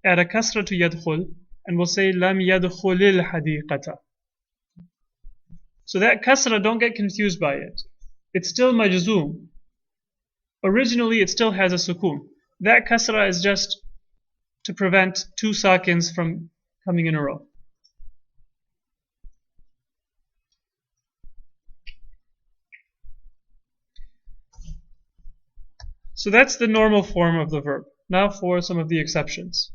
add a kasra to يدخل and we'll say لم يدخل الحديقة. So that kasra, don't get confused by it. It's still majzoom. Originally, it still has a sukun. That kasra is just to prevent two sakins from coming in a row. So that's the normal form of the verb. Now for some of the exceptions.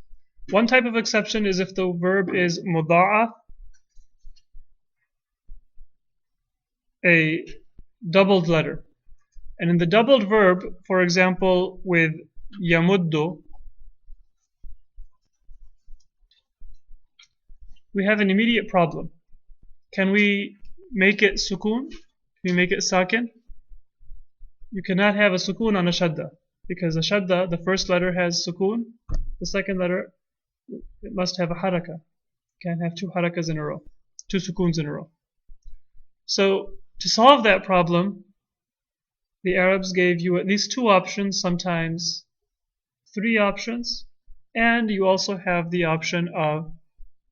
One type of exception is if the verb is muda'af, a doubled letter. And in the doubled verb, for example, with yamuddu, we have an immediate problem. Can we make it sukun? Can we make it sakin? You cannot have a sukun on a shadda, because a shadda, the first letter has sukun, the second letter, it must have a haraka. Can't have two harakas in a row, two sukuns in a row. So to solve that problem, the Arabs gave you at least two options, sometimes three options, and you also have the option of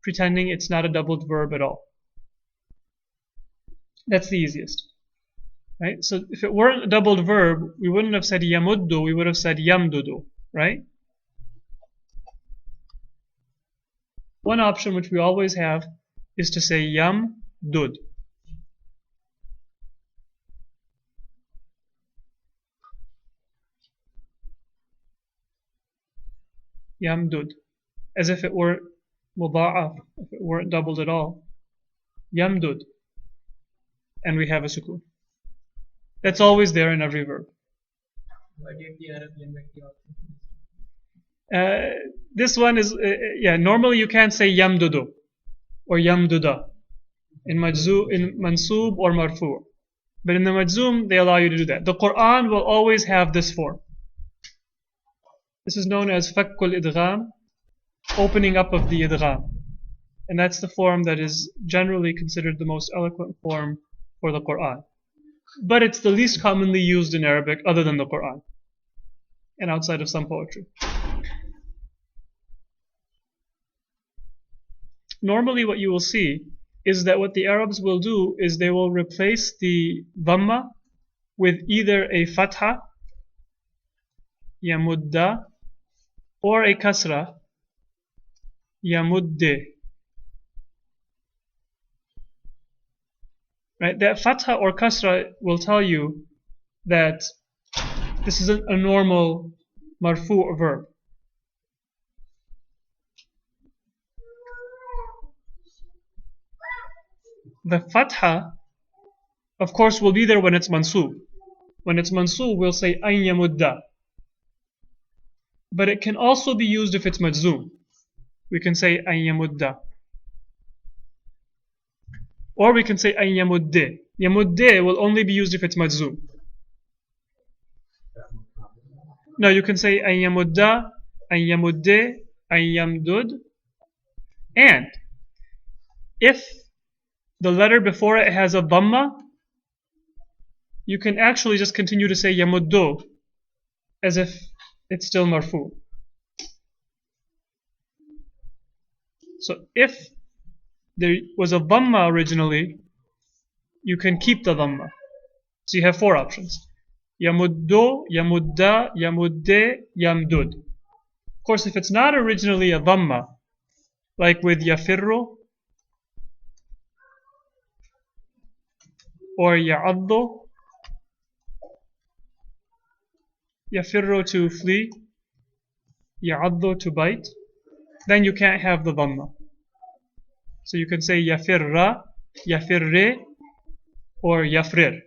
pretending it's not a doubled verb at all. That's the easiest. Right? So if it weren't a doubled verb, we wouldn't have said yamuddu, we would have said yamdudu, right? One option which we always have is to say yamdud. Yamdud. As if it were muda'af, if it weren't doubled at all. Yamdud. And we have a sukun. That's always there in every verb. Why did the Arab limit the option? This one is, normally you can't say yamdudu or yamduda in mansub or marfu. But in the majzoom, they allow you to do that. The Quran will always have this form. This is known as fakkul idgham, opening up of the idgham. And that's the form that is generally considered the most eloquent form for the Quran. But it's the least commonly used in Arabic other than the Quran and outside of some poetry. Normally what you will see is that what the Arabs will do is they will replace the dhamma with either a fatha, yamudda, or a kasra, yamudde. Right? That fatha or kasra will tell you that this isn't a normal marfu' verb. The fatha, of course, will be there when it's mansub. When it's mansub, we'll say an yamudda. But it can also be used if it's majzoom. We can say an yamudda. Or we can say an yamudde. Yamudde will only be used if it's majzoom. No, you can say an yamudda, an yamudde, an yamdud. And if the letter before it has a dhamma, you can actually just continue to say yamuddu as if it's still marfu. So if there was a dhamma originally, you can keep the dhamma. So you have four options. Yamuddu, yamudda, yamudde, yamdud. Of course, if it's not originally a dhamma, like with yafirru or ya'addu, yafirru to flee, ya'addu to bite, then you can't have the dhamma. So you can say yafirra, yafirre, or yafrir.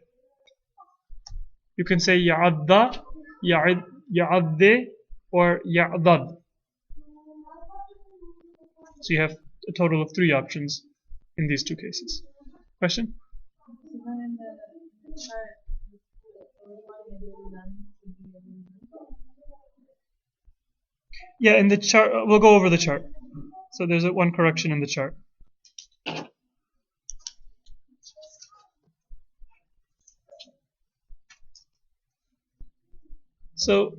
You can say ya'adda, ya'adde, or ya'dad. So you have a total of three options in these two cases. Question? In the chart, Yeah, in the chart, we'll go over the chart. So there's one correction in the chart. So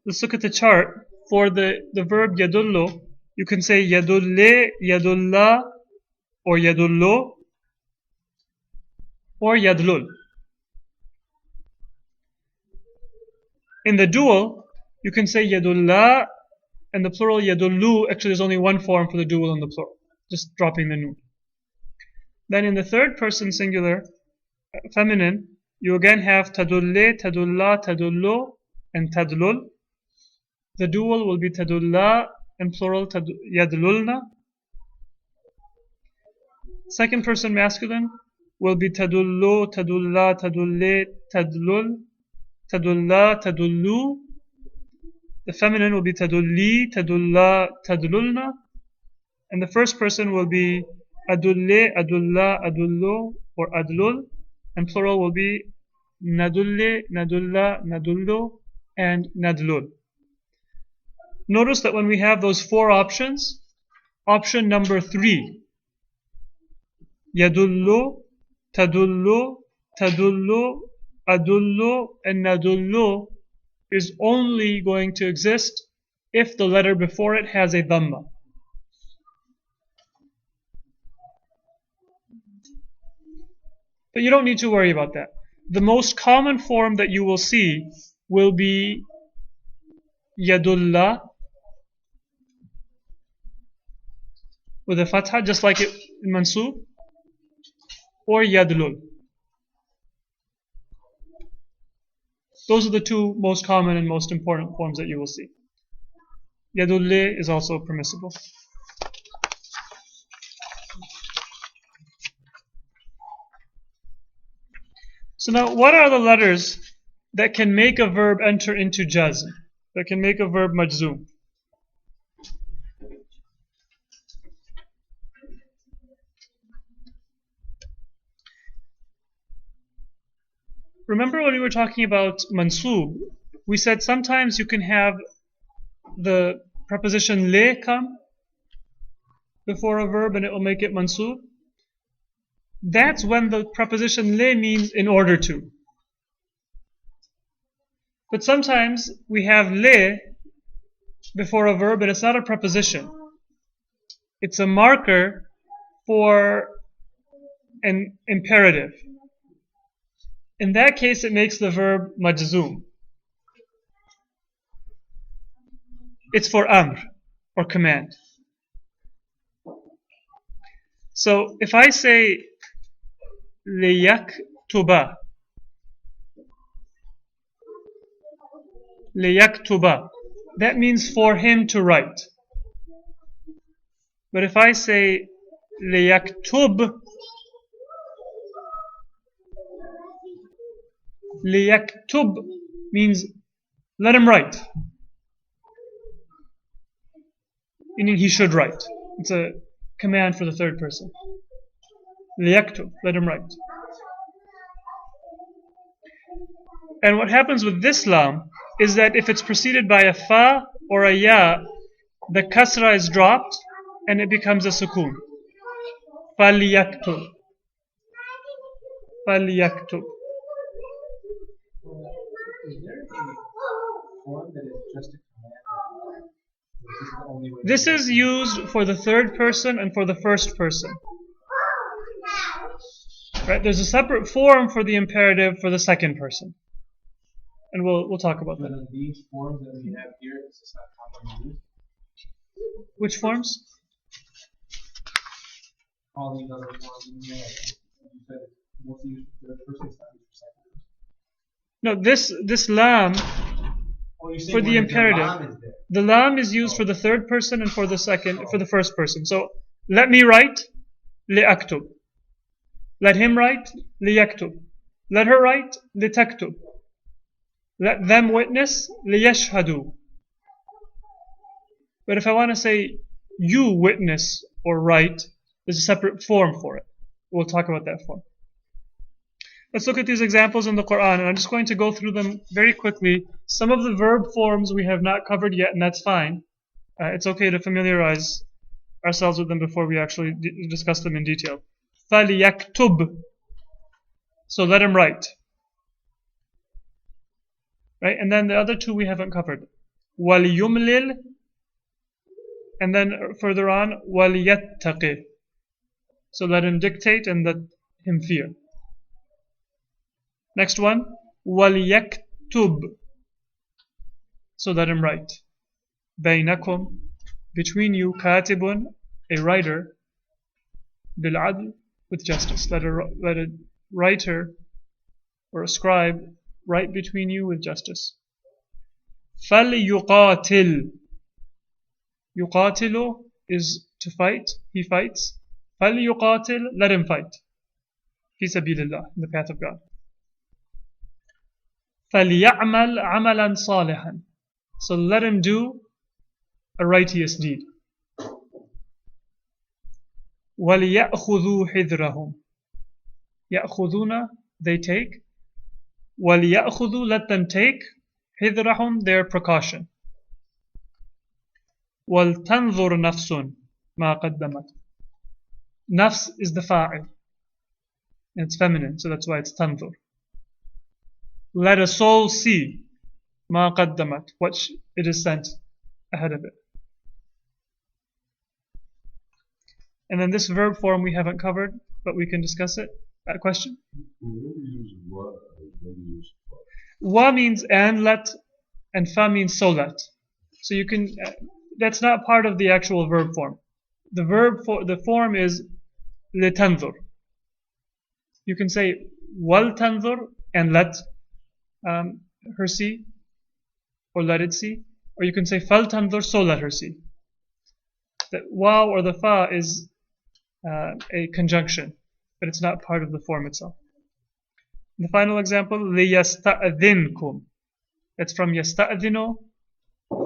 let's look at the chart. For the verb yadullu, you can say yadulle, yadulla, or yadullu, or yadlul. In the dual, you can say yadulla and the plural yadullu. Actually, there's only one form for the dual and the plural, just dropping the nun. Then in the third person singular, feminine, you again have tadulle, tadulla, tadullu, and tadlul. The dual will be tadulla and plural yadlulna. Second person masculine will be tadullu, tadulla, tadulle, tadlul, tadulla, tadullu. The feminine will be tadulli, tadulla, tadlulna. And the first person will be adulle, adulla, adullu, or adlul. And plural will be nadulle, nadulla, nadullu, and nadlul. Notice that when we have those four options, option number 3, yadullu, tadullu, tadullu, adullu, and nadullu, is only going to exist if the letter before it has a dhamma. But you don't need to worry about that. The most common form that you will see will be yadulla with a fatha, just like it in mansub, or yadlul. Those are the two most common and most important forms that you will see. Yadulle is also permissible. So now, what are the letters that can make a verb enter into jazm, that can make a verb majzoom? Remember when we were talking about mansub, we said sometimes you can have the preposition le come before a verb and it will make it mansub. That's when the preposition le means in order to. But sometimes we have le before a verb and it's not a preposition. It's a marker for an imperative. In that case, it makes the verb majzoom. It's for amr, or command. So if I say liyaktuba, liyaktuba, that means for him to write. But if I say liyaktub, liyaktub means let him write, meaning he should write. It's a command for the third person. Liyaktub, let him write. And what happens with this lam is that if it's preceded by a fa or a ya, the kasra is dropped and it becomes a sukoon. Faliyaktub. Faliyaktub. Is there a form that is just a command? Or is this the only way? This is used for the third person and for the first person. Right? There's a separate form for the imperative for the second person. And we'll talk about But that. in these forms that we have here, is this not commonly used? Which forms? All these other forms in here, like you said, it's mostly used for third person, it's not used for second person. No, this lam, Oh, you're saying for the when imperative. lam is there. the lam is used for the third person and for the first person. So let me write, li'aktub. Let him write, liyaktub. Let her write, litaktub. Let them witness, liyashhadu. But if I want to say you witness or write, there's a separate form for it. We'll talk about that form. Let's look at these examples in the Quran, and I'm just going to go through them very quickly. Some of the verb forms we have not covered yet, and that's fine. It's okay to familiarize ourselves with them before we actually discuss them in detail. فَلْيَكْتُبْ. So let him write. right? And then the other two we haven't covered. وَلْيُمْلِلْ, and then further on, وَلْيَتَّقِ. So let him dictate and let him fear. Next one, وَلْيَكْتُبْ. So let him write. بَيْنَكُمْ, between you, كَاتِبٌ, a writer, بِالْعَدْلِ, with justice. Let a writer or a scribe write between you with justice. فَلْيُقَاتِلْ. يُقَاتِلُ is to fight, he fights. فَلْيُقَاتِلْ, let him fight. فِي سَبِيلِ اللَّهِ, in the path of God. فَلْيَعْمَلْ عَمَلًا صَالِحًا. So let him do a righteous deed. وَلْيَأْخُذُوا حِذْرَهُمْ. يَأْخُذُونَ, they take. وَلْيَأْخُذُوا, let them take. حِذْرَهُمْ, their precaution. وَلْتَنْظُرْ نَفْسٌ مَا قَدَّمَتْ. Nafs is the fa'il. And it's feminine, so that's why it's tanzur. Let a soul see مَا قَدَّمَتْ, what it is sent ahead of it. And then this verb form we haven't covered, but we can discuss it. That question? Wa means and let, and fa means so let. So you can, that's not part of the actual verb form. The form is litanzur. You can say wal tanzur and let her see, or let it see, or you can say fal tanzur, so let her see. The waw or the fa is a conjunction, but it's not part of the form itself. The final example, liyasta'dhinkum. It's from yasta'dhinu,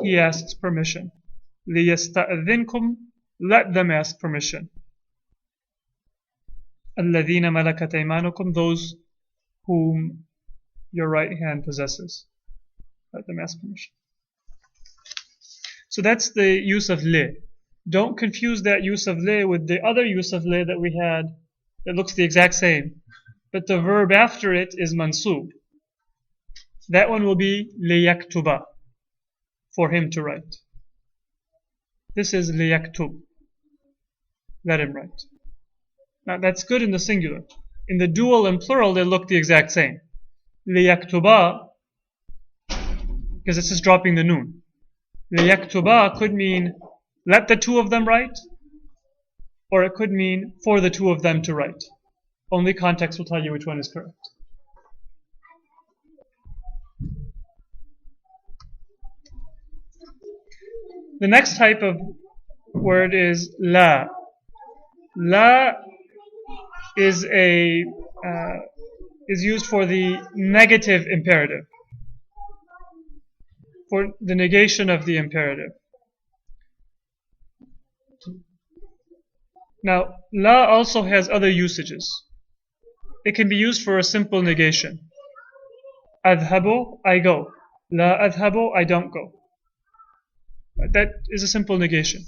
he asks permission. Liyasta'dhinkum, let them ask permission. الَّذِينَ مَلَكَتْ أَيْمَانُكُمْ, those whom your right hand possesses. Let them ask permission. So that's the use of li. Don't confuse that use of li with the other use of li that we had that looks the exact same. But the verb after it is mansub. That one will be liyaktuba, for him to write. This is liyaktub, let him write. Now that's good in the singular. In the dual and plural they look the exact same. Liyaktuba, because it's just dropping the noon. Liyaktuba could mean let the two of them write, or it could mean for the two of them to write. Only context will tell you which one is correct. The next type of word is la. La is used for the negative imperative, for the negation of the imperative. Now, la also has other usages. It can be used for a simple negation. Adhabu, I go. La adhabu, I don't go. That is a simple negation.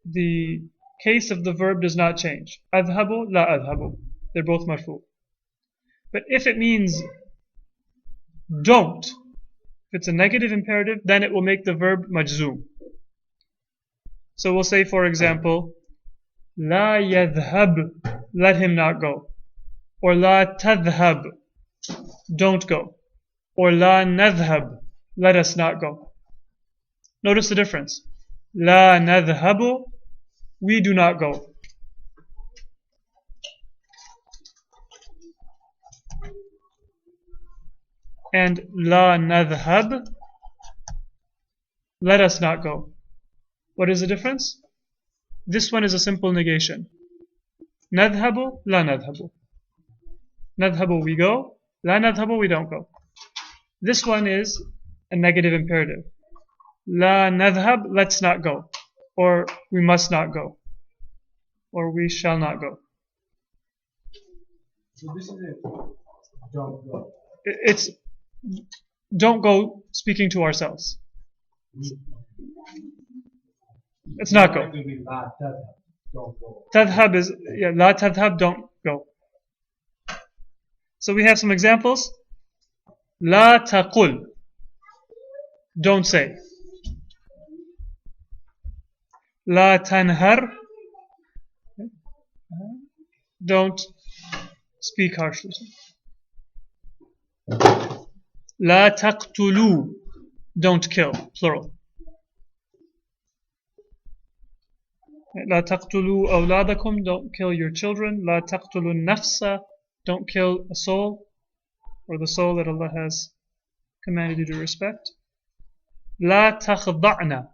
The case of the verb does not change. Adhabu, la adhabu. They're both marfu. But if it means don't, if it's a negative imperative, then it will make the verb majzoom. So we'll say, for example, la yadhhab, let him not go. Or la tadhhab, don't go. Or la nadhhab, let us not go. Notice the difference. La nadhhabu, we do not go. And la nadhhab, let us not go. What is the difference? This one is a simple negation. Nadhhabu, la nadhhabu. Nadhhabu, we go. La nadhhabu, we don't go. This one is a negative imperative. La nadhhab, let's not go. Or we must not go. Or we shall not go. So this is it. Don't go. It's don't go speaking to ourselves. It's not go. Don't go. Tadhhab is, la tadhhab, don't go. So we have some examples. لا تقل. Don't say. لا تنهر. Don't speak harshly. لا تقتلوا. Don't kill. Plural. لا تقتلوا أولادكم. Don't kill your children. لا تقتلوا النفس. Don't kill a soul, or the soul that Allah has commanded you to respect. لا تخضعن.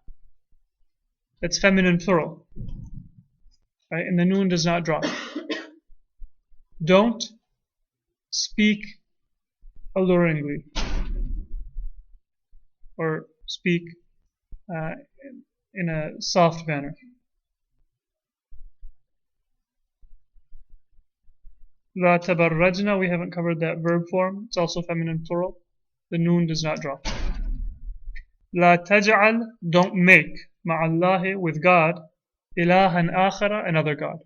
That's feminine plural. Right? And the noon does not drop. Don't speak alluringly, or speak in a soft manner. لا تبرجنا, we haven't covered that verb form. It's also feminine plural. The noon does not drop. لا تجعل, don't make, مع الله, with God, إلها آخر, another God.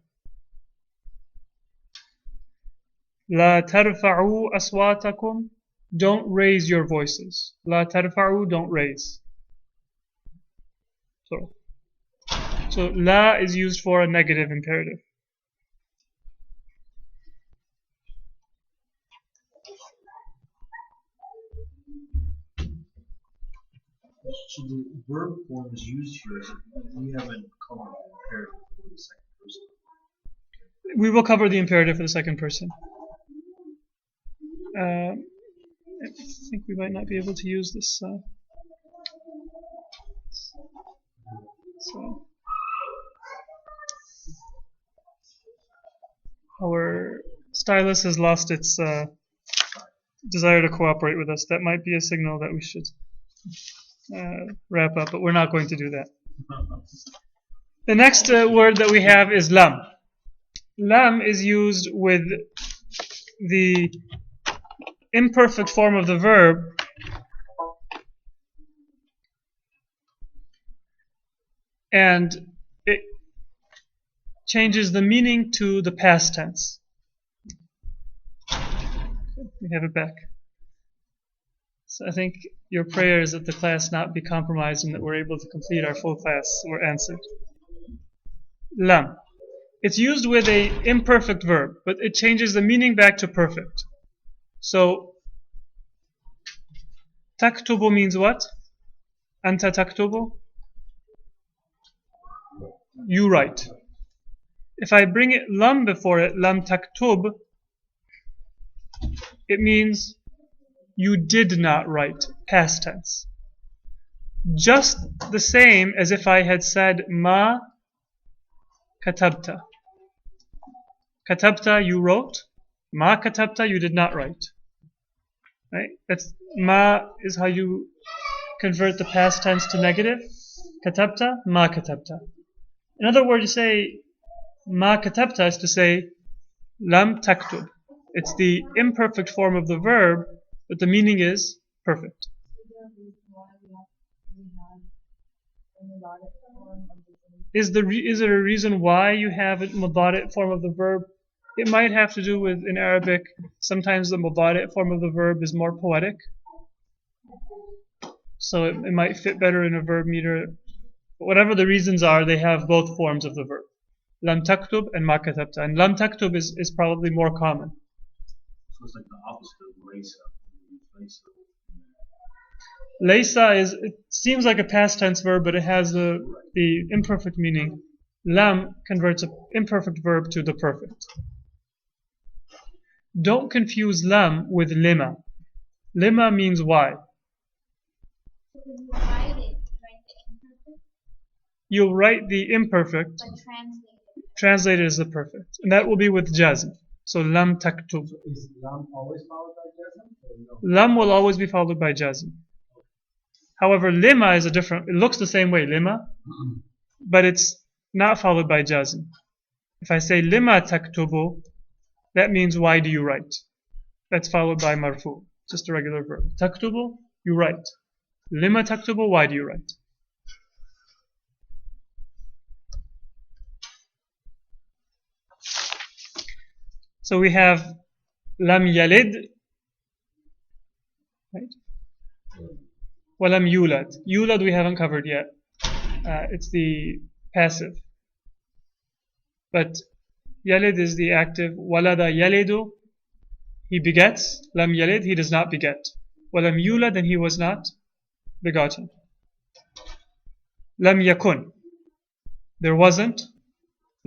لا ترفعوا أصواتكم, don't raise your voices. لا ترفعوا, don't raise. So la is used for a negative imperative. So the verb form is used here. We haven't covered the imperative for the second person. We will cover the imperative for the second person. I think we might not be able to use this. So our stylus has lost its desire to cooperate with us. That might be a signal that we should wrap up, but we're not going to do that. The next word that we have is lam. Lam is used with the imperfect form of the verb and it changes the meaning to the past tense. We have it back. So I think your prayer is that the class not be compromised and that we're able to complete our full class or answered. Lam. It's used with a imperfect verb, but it changes the meaning back to perfect. So, taktubu means what? Anta taktubu? You write. If I bring it lam before it, lam taktub, it means you did not write, past tense. Just the same as if I had said ma katabta. Katabta, you wrote. Ma katabta, you did not write. Right? That's ma is how you convert the past tense to negative. Katabta, ma katabta. In other words, you say ma katabta is to say lam taktub. It's the imperfect form of the verb, but the meaning is perfect. Is there a reason why you have a mudari' form of the verb? It might have to do with, in Arabic, sometimes the mudari' form of the verb is more poetic. So it might fit better in a verb meter. But whatever the reasons are, they have both forms of the verb. Lam taktub and ma katabta. And lam taktub is probably more common. So it's like the opposite of laysa. Laysa it seems like a past tense verb, but it has the imperfect meaning. Lam converts an imperfect verb to the perfect. Don't confuse lam with lima. Lima means why. You'll write the imperfect, translate it as the perfect. And that will be with jazm. So lam taktub. Is lam always followed by jazm? Lam will always be followed by jazm. However, lima is a different, it looks the same way, lima, but it's not followed by jazm. If I say lima taktubu, that means why do you write? That's followed by marfu, just a regular verb. Taktubu, you write. Lima taktubu, why do you write? So we have lam yalid, right? Walam yulad. Yulad we haven't covered yet. It's the passive. But yalid is the active. Walada yalidu. He begets. Lam yalid. He does not beget. Walam yulad, and he was not begotten. Lam yakun. There wasn't.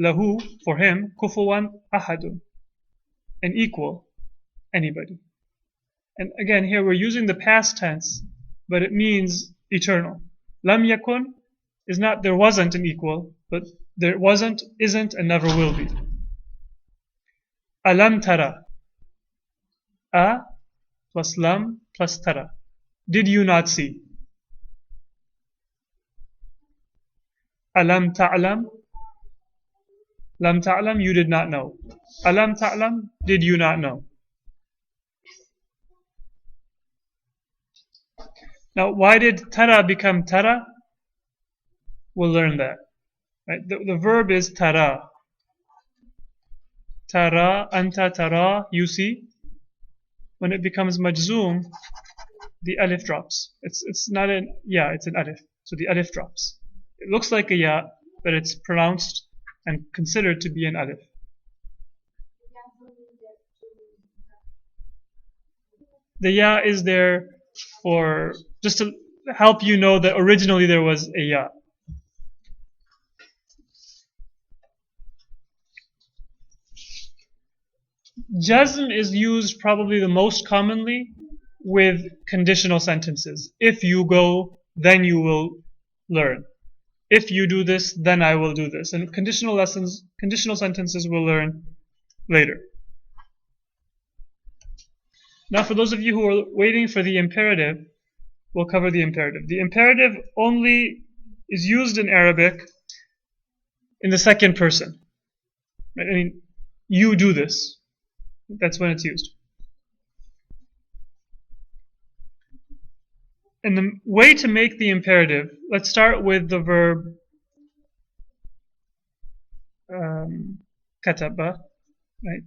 Lahu, for him. Kufuwan ahadun. An equal. Anybody. And again, here we're using the past tense, but it means eternal. Lam yakun is not there wasn't an equal, but there wasn't, isn't, and never will be. Alam tara. A plus lam plus tara. Did you not see? Alam ta'lam. Lam ta'lam, you did not know. Alam ta'lam, did you not know? Now, why did tara become tara? We'll learn that. Right? The verb is tara. Tara, anta tara, you see. When it becomes majzoom, the alif drops. It's not an ya, it's an alif. So the alif drops. It looks like a ya, but it's pronounced and considered to be an alif. The ya is there for just to help you know that originally there was a ya. Jazm is used probably the most commonly with conditional sentences. If you go, then you will learn. If you do this, then I will do this. And conditional sentences we'll learn later. Now for those of you who are waiting for the imperative, we'll cover the imperative. The imperative only is used in Arabic in the second person. I mean, you do this. That's when it's used. And the way to make the imperative, let's start with the verb kataba, right?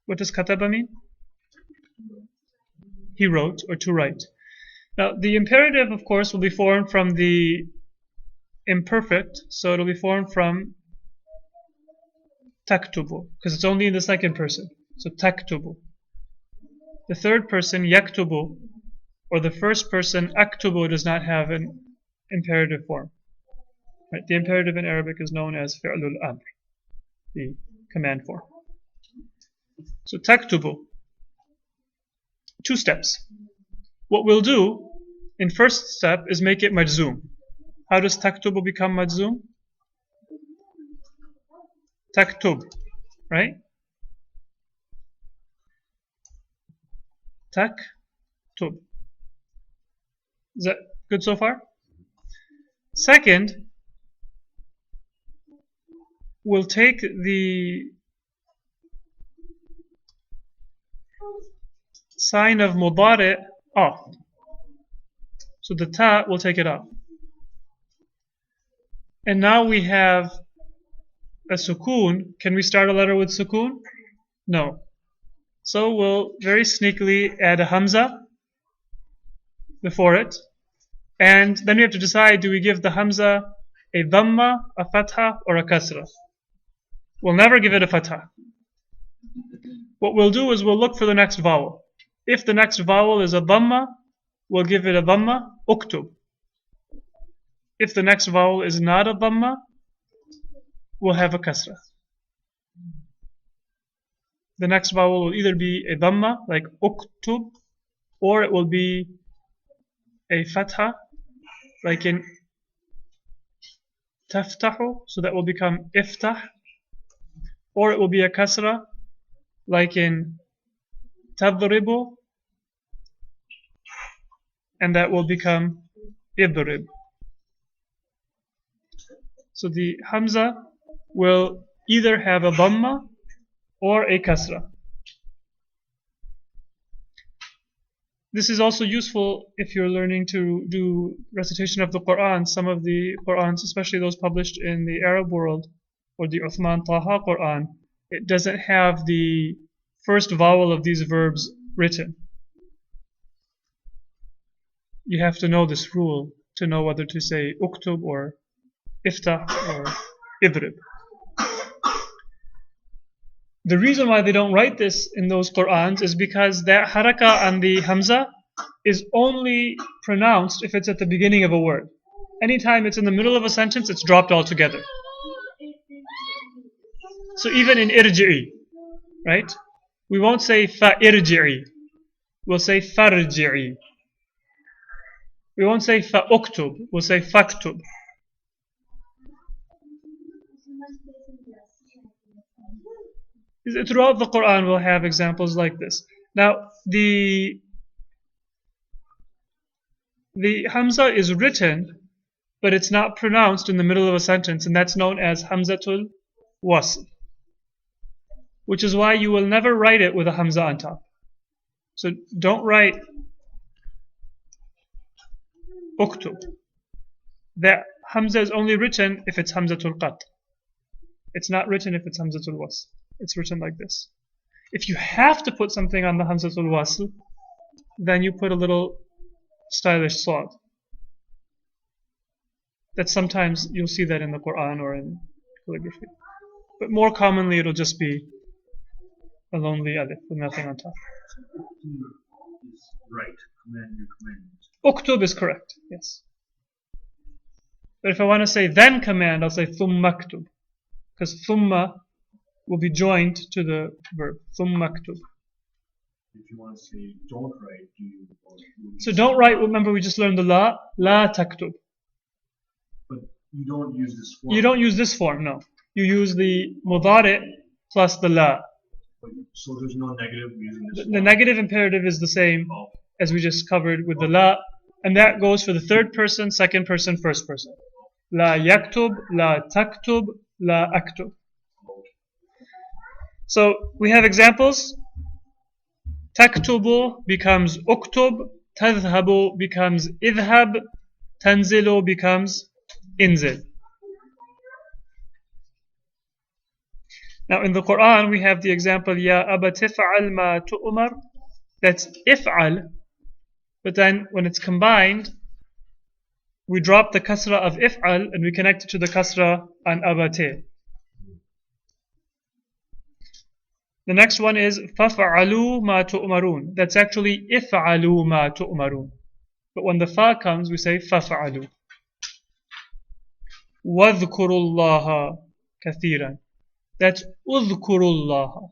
What does kataba mean? He wrote, or to write. Now, the imperative, of course, will be formed from the imperfect, so it'll be formed from taktubu, because it's only in the second person. So taktubu. The third person, yaktubu, or the first person, aktubu, does not have an imperative form. Right? The imperative in Arabic is known as fi'lul amr, the command form. So taktubu. 2 steps. What we'll do in first step is make it majzoom. How does taktubu become majzoom? Taktub, right? Taktub. Is that good so far? Second, we'll take the sign of mudari' off. So the ta, we'll take it off. And now we have a sukoon. Can we start a letter with sukoon? No. So we'll very sneakily add a hamza before it. And then we have to decide, do we give the hamza a dhamma, a fatha, or a kasra? We'll never give it a fatha. What we'll do is we'll look for the next vowel. If the next vowel is a dhamma, we'll give it a dhamma, uktub. If the next vowel is not a dhamma, we'll have a kasra. The next vowel will either be a dhamma, like uktub, or it will be a fatha, like in taftahu, so that will become iftah, or it will be a kasra, like in tadribu, and that will become idrib. So the hamza will either have a dhamma or a kasra. This is also useful if you're learning to do recitation of the Quran. Some of the Qurans, especially those published in the Arab world, or the Uthman Taha Quran, it doesn't have the first vowel of these verbs written. you have to know this rule to know whether to say uktub or iftah or idrib. The reason why they don't write this in those Qur'ans is because that haraka and the hamza is only pronounced if it's at the beginning of a word. Anytime it's in the middle of a sentence, it's dropped altogether. So even in irji'i, right? We won't say fa'irji'i. We'll say farji'i. We won't say fa'uktub. We'll say faktub. Throughout the Quran, we'll have examples like this. Now, the hamza is written, but it's not pronounced in the middle of a sentence, and that's known as hamzatul wasl, which is why you will never write it with a hamza on top. So don't write uktub. That hamza is only written if it's hamzatul qat. It's not written if it's hamzatul wasl. It's written like this. If you have to put something on the hamzatul wasl, then you put a little stylish sad. That sometimes you'll see that in the Quran or in calligraphy. But more commonly it'll just be a lonely alif with nothing on top. Is right. Command your commandment. Uktub is correct, yes. But if I want to say then command, I'll say thumma aktub. Because thumma will be joined to the verb. Thumma aktub. If you want to say don't write, do you? So don't write, remember we just learned the la taktub. But you don't use this form. You don't use this form, no. You use the mudari plus the la. So there's no negative using this form? The negative imperative is the same as we just covered with the la, and that goes for the third person, second person, first person. La yaktub, la taktub, la aktub. So we have examples. Taktubu becomes uktub, tadhhabu becomes idhhab, tanzilu becomes inzil. Now in the Quran we have the example Ya aba tif'al ma tu'mar. That's if'al, but then when it's combined we drop the kasra of if'al and we connect it to the kasra on abate. The next one is faf'alu ma tu'marun. That's actually if'alu ma tu'marun. But when the fa comes, we say faf'alu. Wadhkurullaha kathiran. That's udhkurullaha.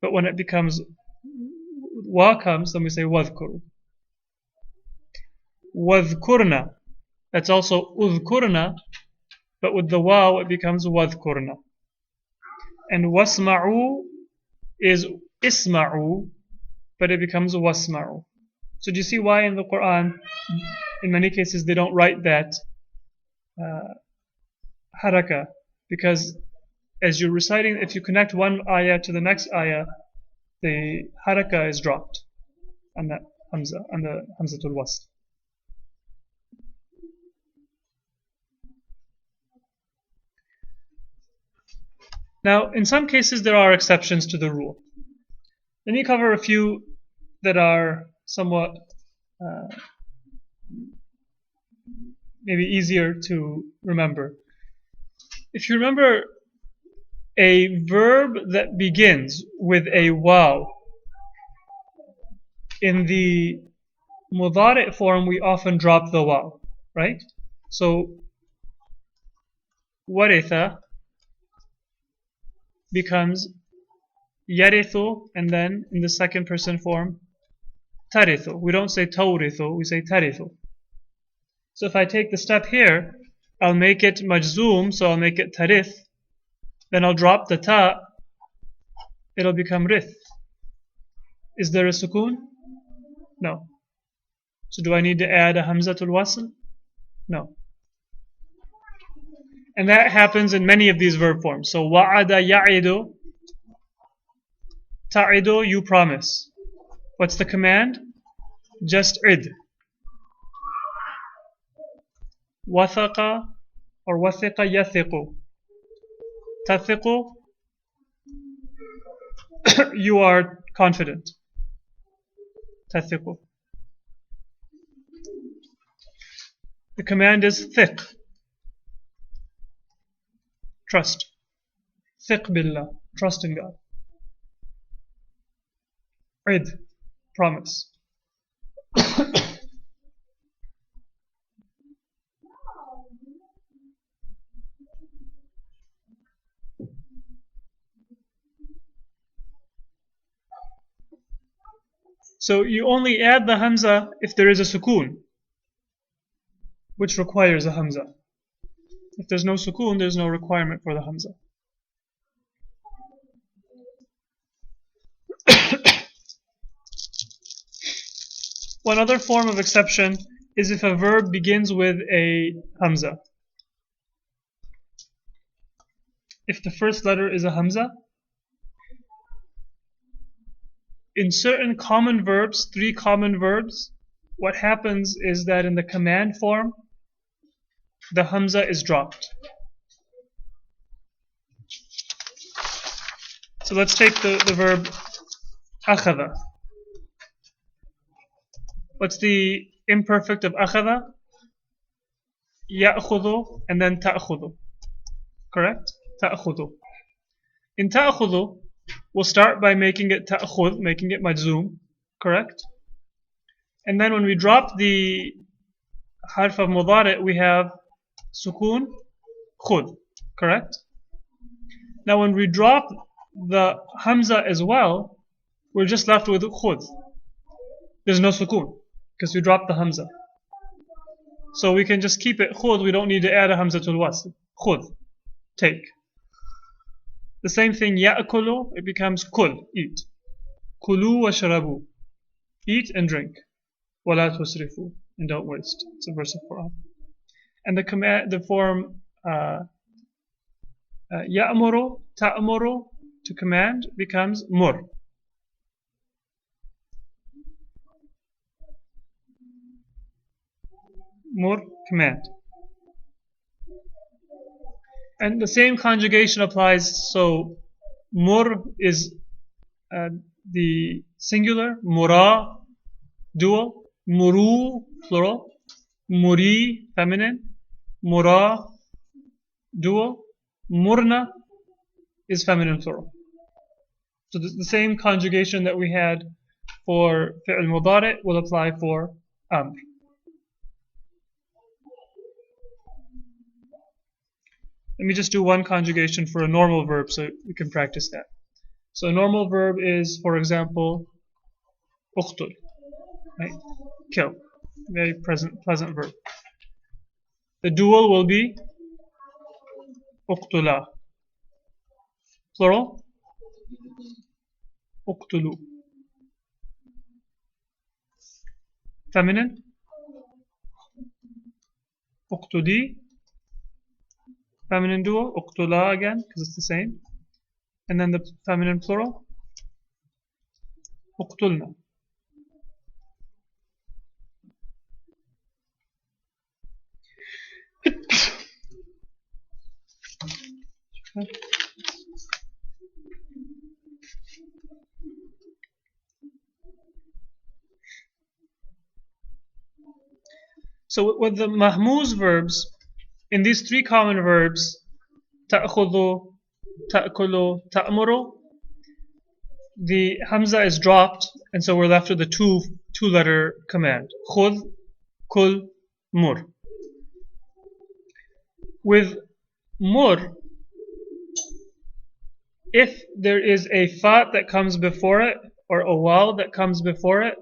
But when it becomes wa comes, then we say wadhkuru. Wadhkurna. That's also udhkurna, but with the waw it becomes wadhkurna. And wasma'u is isma'u, but it becomes wasma'u. So do you see why in the Quran, in many cases, they don't write that haraka? Because as you're reciting, if you connect one ayah to the next ayah, the haraka is dropped on that hamza, on the hamzatul wasl. Now, in some cases, there are exceptions to the rule. Let me cover a few that are somewhat maybe easier to remember. If you remember, a verb that begins with a waw, in the mudari' form, we often drop the waw, right? So, waritha becomes yarithu, and then in the second person form, tarithu. We don't say tawrithu, we say tarithu. So if I take the step here, I'll make it majzoom, so I'll make it tarith. Then I'll drop the ta, it'll become rith. Is there a sukoon? No. So do I need to add a hamzatul wasl? No. And that happens in many of these verb forms. So wa'ada ya'idu, ta'idu, you promise. What's the command? Just id. Wathaqa or wathiqa yathiqu. Tathiqu, you are confident. Tathiqu. The command is thiq. Trust. Thiq billah. Trust in God. Id. Promise. So you only add the hamza if there is a sukoon, which requires a hamza. If there's no sukoon, there's no requirement for the hamza. One other form of exception is if a verb begins with a hamza. If the first letter is a hamza, in certain common verbs, 3 common verbs, what happens is that in the command form, the hamza is dropped. So let's take the verb akhadha. What's the imperfect of akhadha? Ya'khudhu and then ta'khudhu. Correct? Ta'khudhu. In ta'khudhu, we'll start by making it ta'khudh, making it majzoom. Correct? And then when we drop the harf of mudari', we have sukoon, khudh. Correct? Now when we drop the hamza as well, we're just left with khudh. There's no sukoon because we dropped the hamza. So we can just keep it khudh. We don't need to add a hamza to al-wasl. Khudh. Take. The same thing, ya'kulu, it becomes kul, eat. Kulu wa sharabu. Eat and drink. Wala tusrifu. And don't waste. It's a verse of Quran. And the form ya'muru, ta'muru, to command, becomes mur. Mur, command. And the same conjugation applies. So mur is the singular, mura, dual, muru, plural, muri, feminine, mura, dual, murna is feminine, plural. So the same conjugation that we had for fi'l mudari' will apply for amr. Let me just do one conjugation for a normal verb so we can practice that. So a normal verb is, for example, uqtul, right? Kill. Very pleasant verb. The dual will be uqtula. Plural, uqtulu. Feminine, uqtudi. Feminine dual, uqtula again, because it's the same. And then the feminine plural, uqtulna. So with the mahmuz verbs, in these 3 common verbs, ta'khudhu, ta'kulu, ta'muru, the hamza is dropped, and so we're left with a two-letter command. Khudh, kul, mur. With mur, if there is a fa that comes before it, or a waw that comes before it,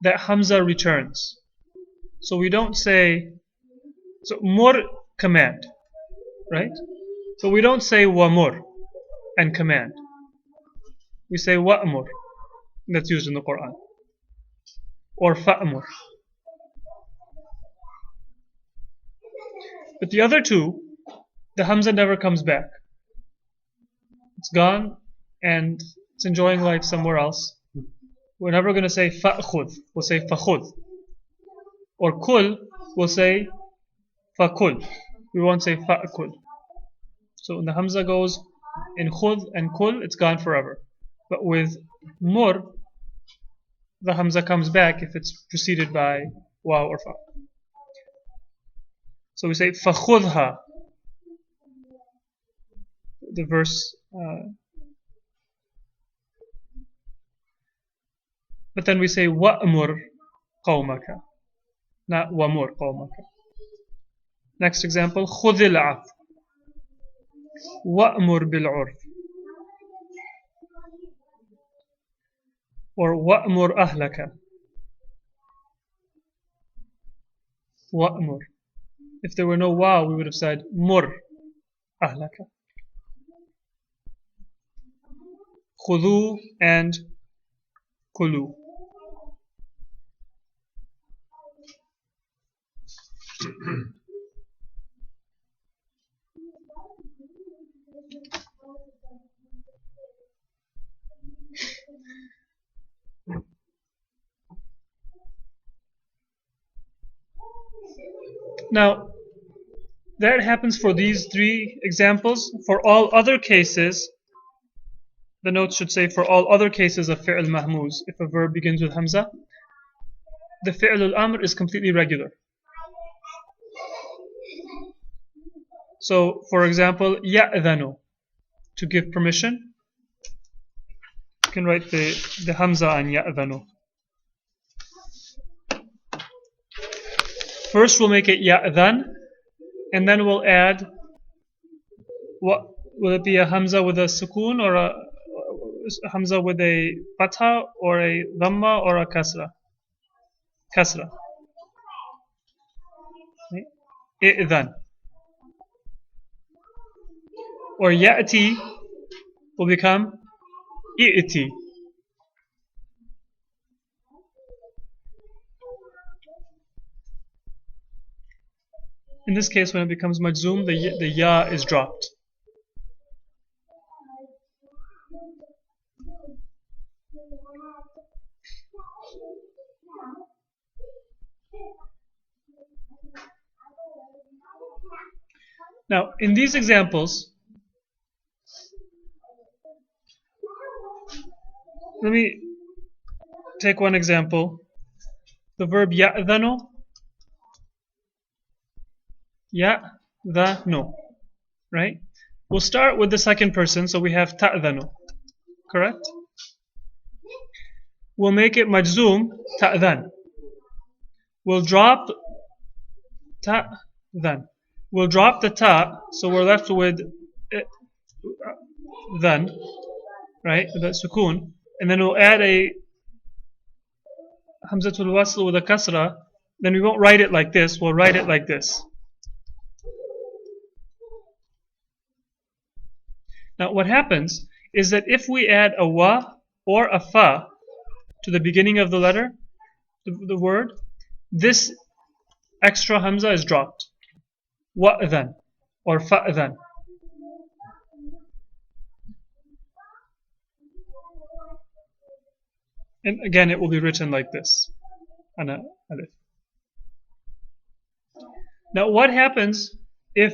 that hamza returns. So we don't say, so mur, command, right? So we don't say wamur and command. We say wa'mur. That's used in the Quran. Or fa'mur. But the other 2, the hamza never comes back. It's gone and it's enjoying life somewhere else. We're never going to say fa'khudh. We'll say fakhudh. Or kul, we'll say fakul. We won't say fa'kul. So when the hamza goes in khudh and kul, it's gone forever. But with mur, the hamza comes back if it's preceded by waw or fa. So we say فَخُذْهَا. The verse. But then we say وَأْمُرْ قَوْمَكَ. Not وَمُرْ قَوْمَكَ. Next example. خُذِ الْعَفْوَ وَأْمُرْ بِالْعُرْفِ. Or وَأْمُرْ أَهْلَكَ. وَأْمُرْ. If there were no waw, we would have said مُرْ أَهْلَكَ. خُذُوا and كُلُوا. Now, that happens for these three examples. For all other cases, the notes should say for all other cases of fi'l mahmuz, if a verb begins with hamza, the fi'l al-amr is completely regular. So, for example, ya'dhanu, to give permission. You can write the hamza on ya'dhanu. First we'll make it ya'dhan, and then we'll add, what will it be, a hamza with a sukoon, or a hamza with a fatha, or a dhamma, or a kasra? Kasra. I'dhan. Or ya'ti will become i'ti. In this case, when it becomes majzoom, the ya is dropped. Now, in these examples, let me take one example. The verb ya'dhanu. Ya'dhanu. Right? We'll start with the second person, so we have ta'dhanu. Correct? We'll make it majzoom, ta'dhan. We'll drop ta'dhan. We'll drop the ta, so we're left with dhan, right? The sukoon. And then we'll add a hamzatul wasl with a kasra. Then we won't write it like this, we'll write it like this. Now what happens is that if we add a wa or a fa to the beginning of the letter, the word, this extra hamza is dropped. Wa'dhan or fa'dhan. And again, it will be written like this. Ana alif. Now what happens if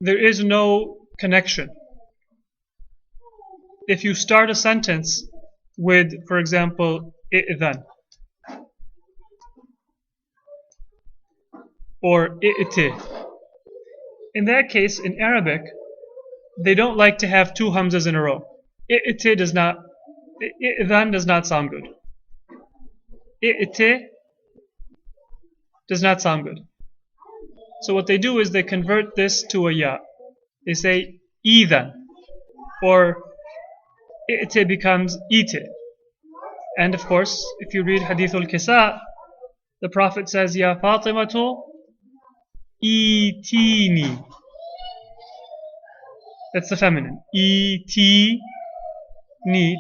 there is no connection? If you start a sentence with, for example, i'dhan or i'ti. In that case, in Arabic, they don't like to have two hamzas in a row. I'ti does not, i'dhan does not sound good. I'ti does not sound good. So what they do is they convert this to a ya. They say idhan, or i'ti becomes ite. And of course, if you read Hadith al-Kisa, the Prophet says, Ya Fatimatu, itini. That's the feminine. Itini,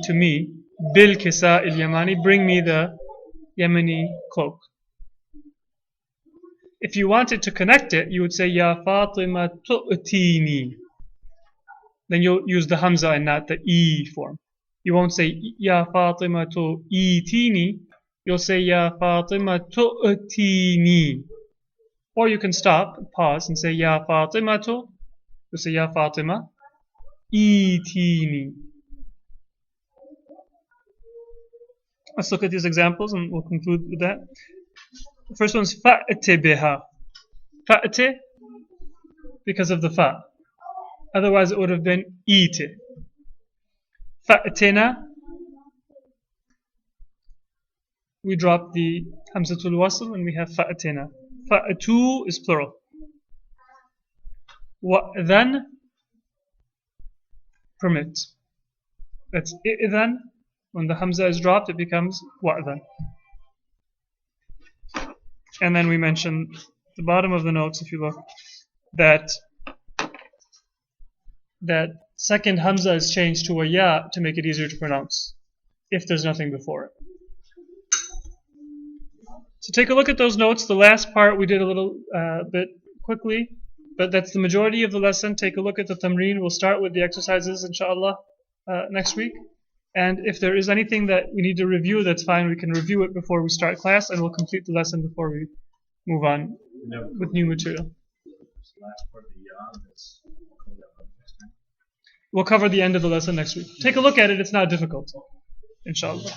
to me. Bil Kisa il-Yamani, bring me the Yemeni cloak. If you wanted to connect it, you would say, Ya Fatima tu'tini. Then you'll use the hamza and not the e form. You won't say, Ya Fatima tu'itini. You'll say, Ya Fatima tu'tini. Or you can stop, pause, and say, Ya Fatima tu. You'll say, Ya Fatima itini. Let's look at these examples and we'll conclude with that. The first one is fa'ti biha. Fa'te because of the fa. Otherwise it would have been ite. Fa'tina, we drop the hamzatul wasl and we have fa'tina. Fa'tu is plural. Wa'dhan, permit. That's i'dhan. When the hamza is dropped, it becomes wa'dhan. And then we mentioned the bottom of the notes, if you look, that second hamza is changed to a ya to make it easier to pronounce, if there's nothing before it. So take a look at those notes. The last part we did a little bit quickly, but that's the majority of the lesson. Take a look at the tamreen. We'll start with the exercises, inshallah, next week. And if there is anything that we need to review, that's fine. We can review it before we start class, and we'll complete the lesson before we move on with new material. We'll cover the end of the lesson next week. Take a look at it. It's not difficult, inshallah.